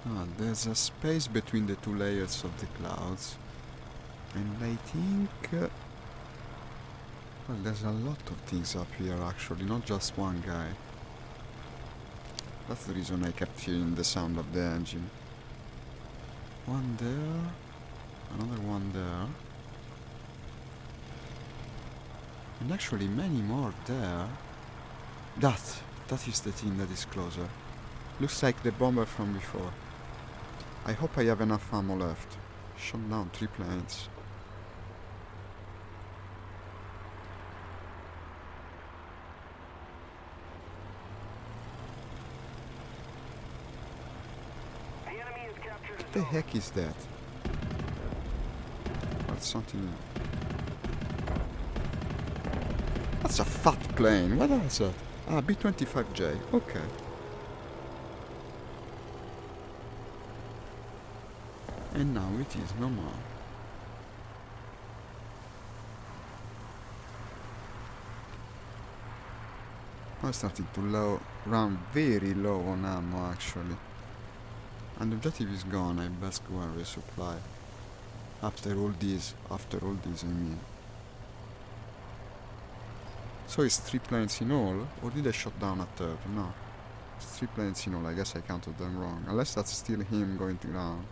Ah, there's a space between the two layers of the clouds. And I think... well, there's a lot of things up here actually, not just one guy. That's the reason I kept hearing the sound of the engine. One there, another one there. And actually many more there. That is the thing that is closer. Looks like the bomber from before. I hope I have enough ammo left. Shot down 3 planes. What the heck is that? That's something... That's a fat plane. What is that? Ah, B-25J. Okay. And now it is no more. I'm starting to run very low on ammo actually. And the objective is gone, I best go and resupply. After all this, I mean. So it's 3 planes in all, or did I shot down a third? No. It's 3 planes in all, I guess I counted them wrong. Unless that's still him going down.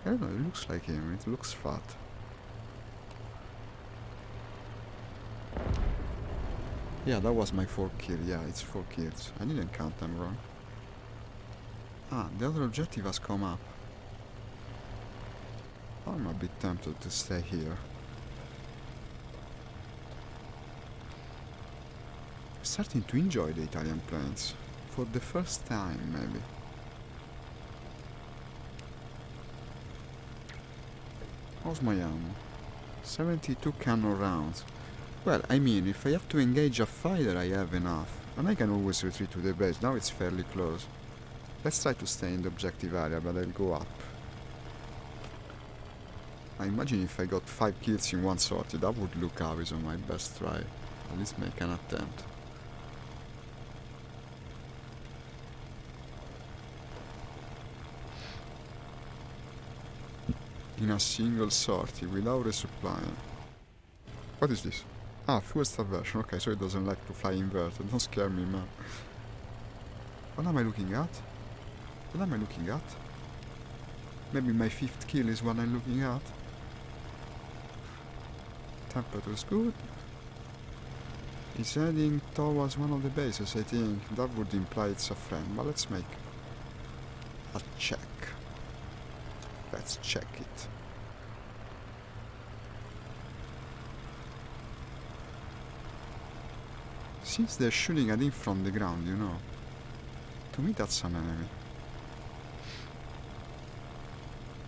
I don't know, it looks like him, it looks fat. Yeah, that was my 4 kill, yeah, it's 4 kills. I didn't count them wrong. Ah, the other objective has come up. I'm a bit tempted to stay here. starting to enjoy the Italian planes. For the first time, maybe. How's my ammo? 72 cannon rounds. Well, I mean, if I have to engage a fighter, I have enough. And I can always retreat to the base. Now it's fairly close. Let's try to stay in the objective area, but I'll go up. I imagine if I got 5 kills in one sortie, that would look obvious on my best try. At least make an attempt. In a single sortie, without resupplying. What is this? Ah, fuel starvation. Okay, so it doesn't like to fly inverted. Don't scare me, man. What am I looking at? What am I looking at? Maybe my 5th kill is what I'm looking at. Temperature's good. He's heading towards one of the bases, I think. That would imply it's a friend, but let's make a check. Let's check it. Since they're shooting at him from the ground, you know. To me that's an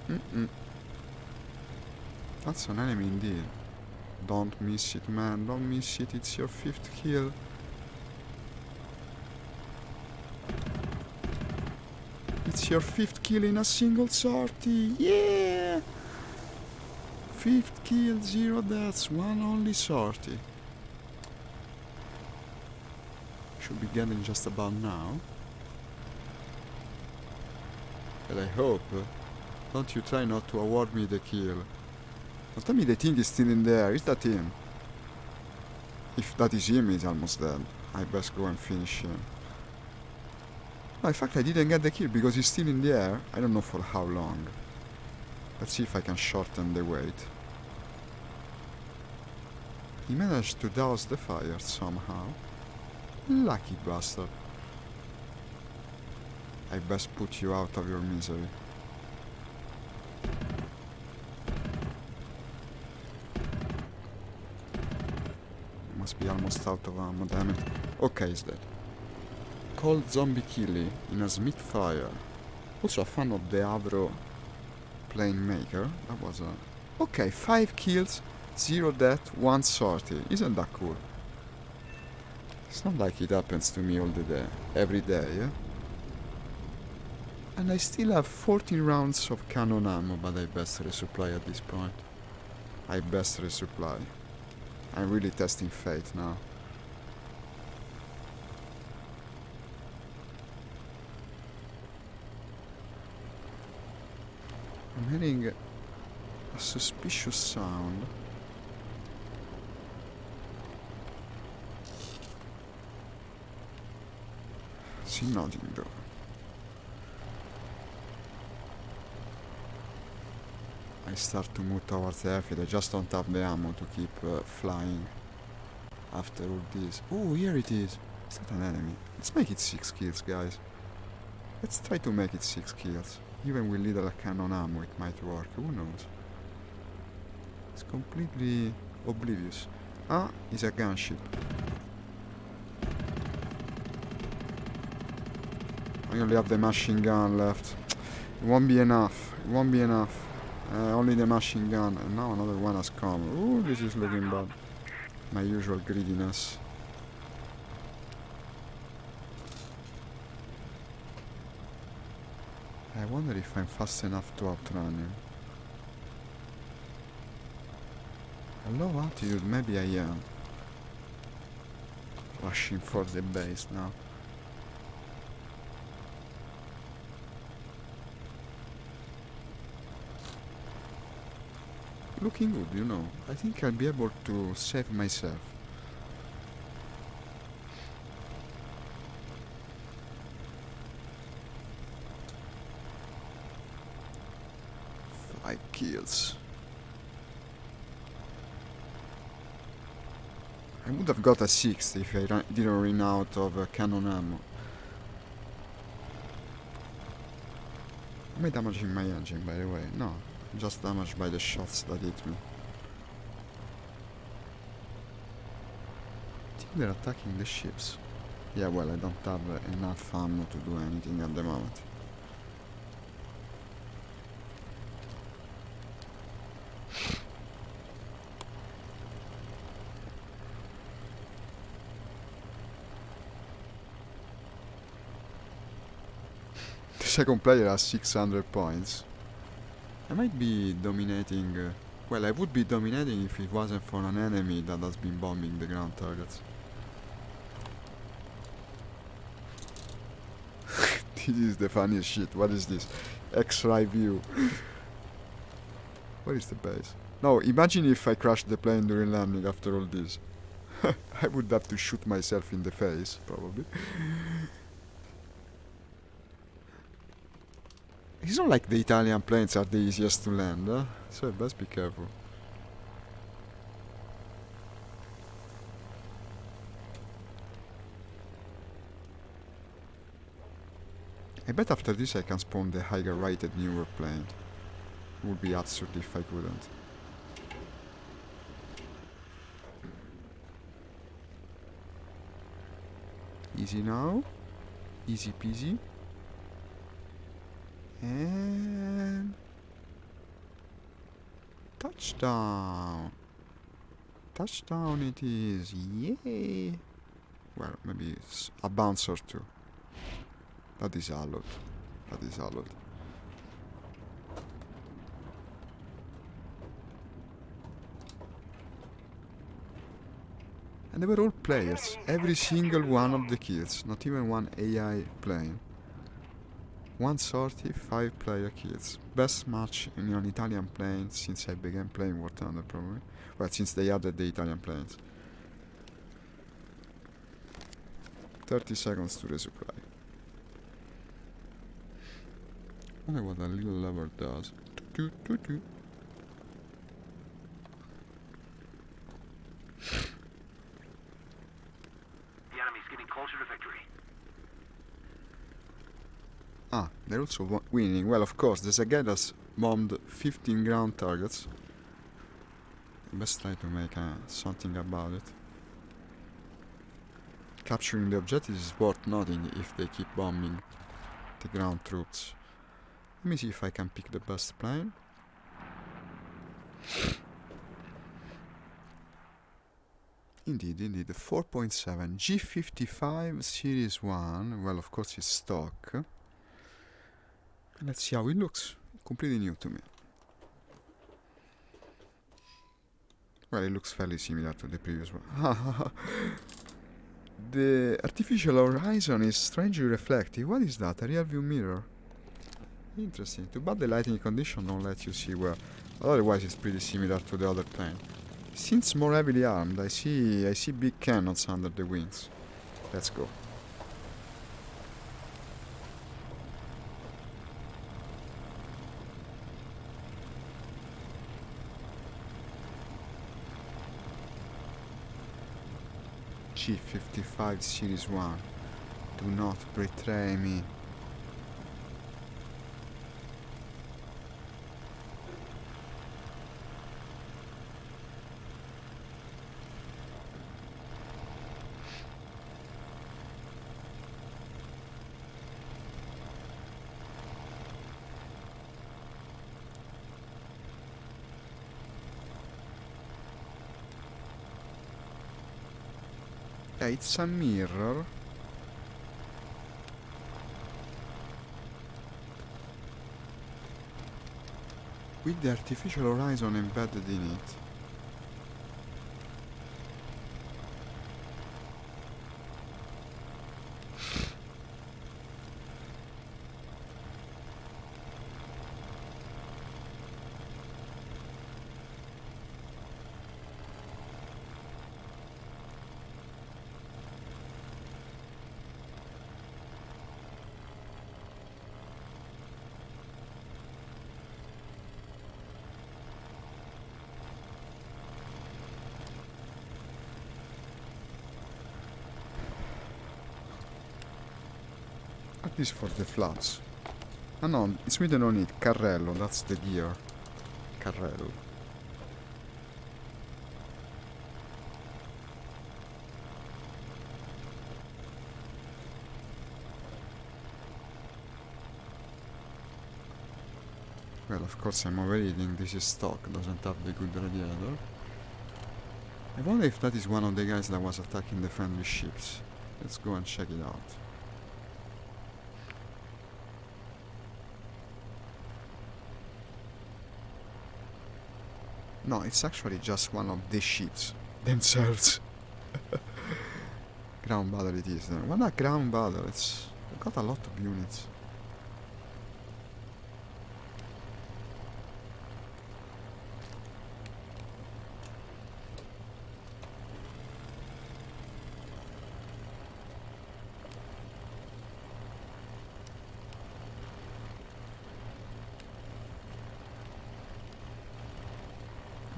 enemy. That's an enemy indeed. Don't miss it, man. Don't miss it. It's your 5th kill. It's your 5th kill in a single sortie. Yeah! 5th kill, 0 deaths, 1 only sortie. Should be getting just about now. But I hope. Don't you try not to award me the kill. Don't tell me the thing is still in there. Is that him? If that is him, he's almost dead. I best go and finish him. No, in fact, I didn't get the kill because he's still in the air. I don't know for how long. Let's see if I can shorten the wait. He managed to douse the fire somehow. Lucky bastard. I best put you out of your misery. Must be almost out of ammo, damn it. Okay, he's dead. Cold Zombie Killy in a Smithfire. Also a fan of the Avro plane maker. That was a... Okay, 5 kills, 0 death, 1 sortie. Isn't that cool? It's not like it happens to me all the day, every day, yeah? And I still have 14 rounds of cannon ammo, but I best resupply at this point. I best resupply. I'm really testing fate now. I'm hearing a suspicious sound. See nothing though. I start to move towards the airfield. I just don't have the ammo to keep flying after all this. Oh, here it is. Is that an enemy? Let's make it 6 kills, guys. Let's try to make it 6 kills. Even with little cannon ammo, it might work. Who knows? It's completely oblivious. Ah, it's a gunship. I only have the machine gun left. It won't be enough. It won't be enough. Only the machine gun. And now another one has come. Ooh, this is looking bad. My usual greediness. I wonder if I'm fast enough to outrun him. A low altitude, maybe I am. Rushing for the base now. Looking good, you know. I think I'll be able to save myself. Five kills. I would have got a 6 if I didn't run out of cannon ammo. Am I damaging my engine, by the way? No, just damaged by the shots that hit me. They're attacking the ships. Yeah, well, I don't have enough ammo to do anything at the moment. The second player has 600 points. I might be dominating... well, I would be dominating if it wasn't for an enemy that has been bombing the ground targets. This is the funniest shit. What is this? X-ray view. Where is the base? No, imagine if I crashed the plane during landing after all this. I would have to shoot myself in the face, probably. It's not like the Italian planes are the easiest to land, huh? So best be careful. I bet after this I can spawn the higher rated newer plane. It would be absurd if I couldn't. Easy now. Easy peasy. And... touchdown! Touchdown it is! Yay! Well, maybe it's a bounce or two. That is allowed. That is allowed. And they were all players. Every single one of the kills. Not even one AI plane. One sortie, 5 player kills. Best match in an Italian plane since I began playing War Thunder, probably. Well, since they added the Italian planes. 30 seconds to resupply. I wonder what a little lever does. The enemy's getting closer to victory. Ah, they're also winning. Well, of course, the Zagedas bombed 15 ground targets. Best try to make something about it. Capturing the objectives is worth noting if they keep bombing the ground troops. Let me see if I can pick the best plane. Indeed, the 4.7 G55 Series 1. Well, of course, it's stock. Let's see how it looks. Completely new to me. Well, it looks fairly similar to the previous one. The artificial horizon is strangely reflective. What is that? A rear view mirror? Interesting. Too bad the lighting condition don't let you see well. But otherwise it's pretty similar to the other plane. Since more heavily armed, I see big cannons under the wings. Let's go. G55 Series 1. Do not betray me. Yeah, it's a mirror. With the artificial horizon embedded in it. At least for the flaps. Ah no, in Sweden on it, carrello, that's the gear. Carrello. Well, of course I'm overeating. This is stock, doesn't have the good radiator. I wonder if that is one of the guys that was attacking the friendly ships. Let's go and check it out. No, it's actually just one of the ships themselves. Ground battle it is then. What a ground battle, it's got a lot of units.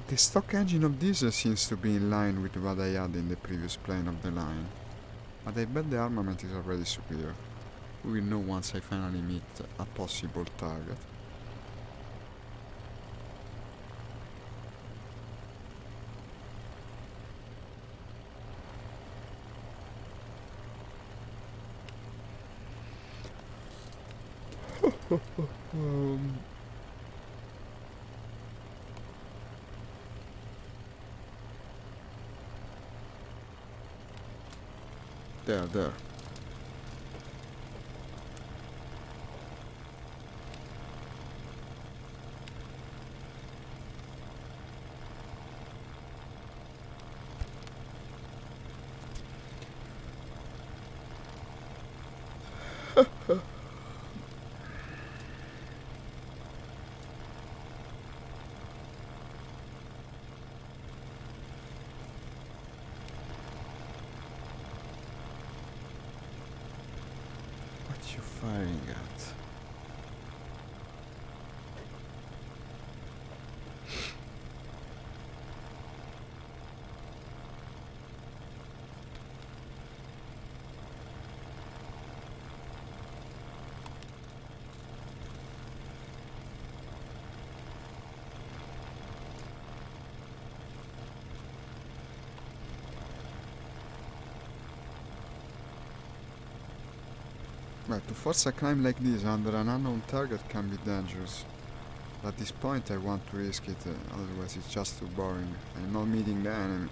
The stock engine of this seems to be in line with what I had in the previous plane of the line, but I bet the armament is already superior. We will know once I finally meet a possible target. um, there. What you firing at? Well, to force a climb like this under an unknown target can be dangerous. At this point I want to risk it, otherwise it's just too boring. I'm not meeting the enemy.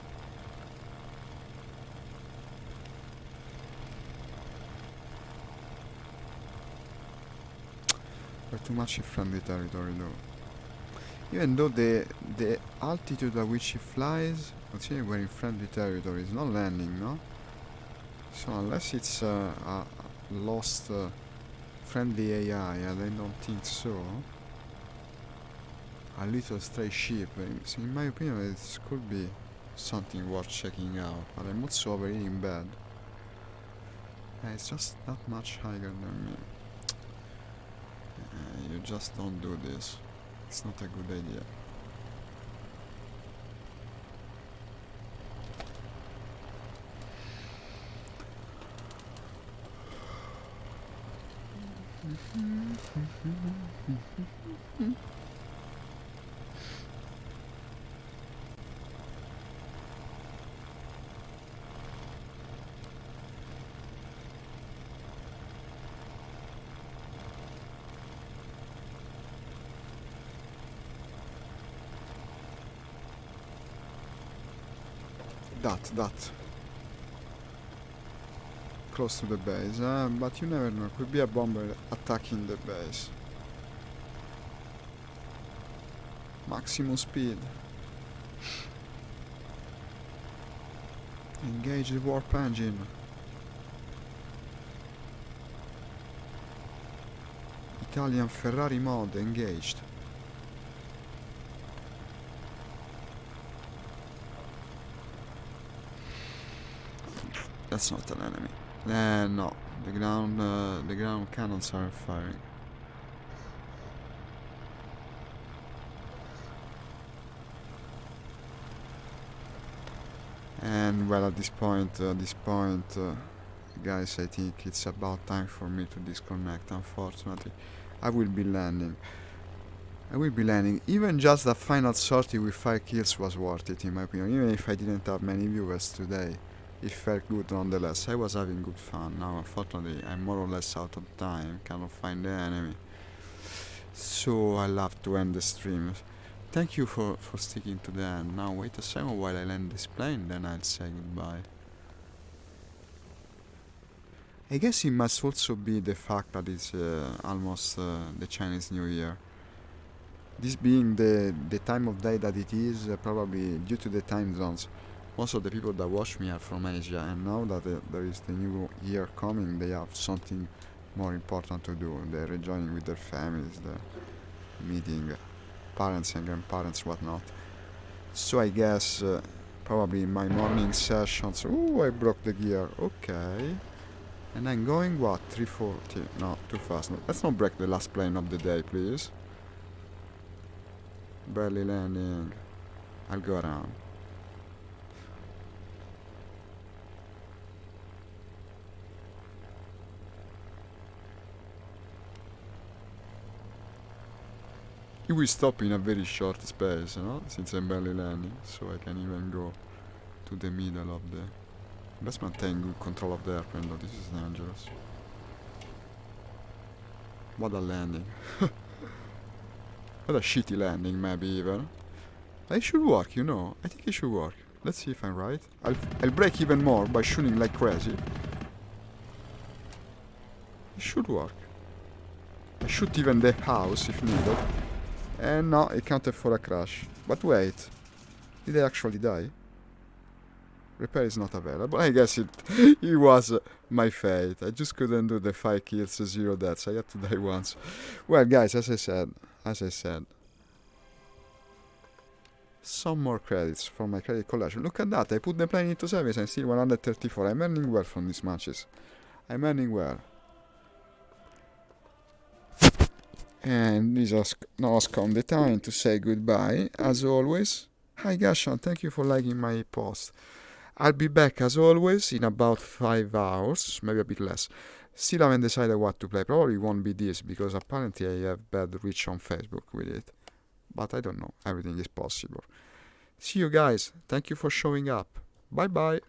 We're too much in friendly territory though. Even though the altitude at which he flies, considering we're in friendly territory, is not landing, no? So unless it's a lost friendly AI, and I don't think so. A little stray ship, so in my opinion it could be something worth checking out, but I'm also overeating bad. It's just not much higher than me. You just don't do this. It's not a good idea. That. Close to the base, but you never know, could be a bomber attacking the base. Maximum speed. Engage the warp engine. Italian Ferrari mode engaged. That's not an enemy. No, the ground cannons are firing. And well, at this point, guys, I think it's about time for me to disconnect. Unfortunately, I will be landing. Even just the final sortie with 5 kills was worth it, in my opinion. Even if I didn't have many viewers today, it felt good nonetheless. I was having good fun. Now, unfortunately, I'm more or less out of time. Cannot find the enemy. So I love to end the stream. Thank you for sticking to the end. Now wait a second while I land this plane, then I'll say goodbye. I guess it must also be the fact that it's almost the Chinese New Year. This being the time of day that it is, probably due to the time zones. Most of the people that watch me are from Asia, and now that there is the new year coming, they have something more important to do. They're enjoying with their families, they're meeting parents and grandparents, whatnot. So I guess probably in my morning sessions. Oh, I broke the gear. Okay. And I'm going what? 340? No, too fast. No, let's not break the last plane of the day, please. Barely landing. I'll go around. It will stop in a very short space, you know, since I'm barely landing, so I can even go to the middle of the... Let's maintain good control of the airplane, though this is dangerous. What a landing. What a shitty landing, maybe even. It should work, you know. I think it should work. Let's see if I'm right. I'll brake even more by shooting like crazy. It should work. I shoot even the house if needed. And now it counted for a crash. But wait. Did I actually die? Repair is not available. I guess it was my fate. I just couldn't do the 5 kills, 0 deaths. I had to die once. Well, guys, as I said, some more credits for my credit collection. Look at that. I put the plane into service and still 134. I'm earning well from these matches. I'm earning well. And this has now come the time to say goodbye. As always, hi Gashan, thank you for liking my post. I'll be back as always in about 5 hours, maybe a bit less. Still haven't decided what to play. Probably won't be this because apparently I have bad reach on Facebook with it. But I don't know. Everything is possible. See you guys. Thank you for showing up. Bye bye.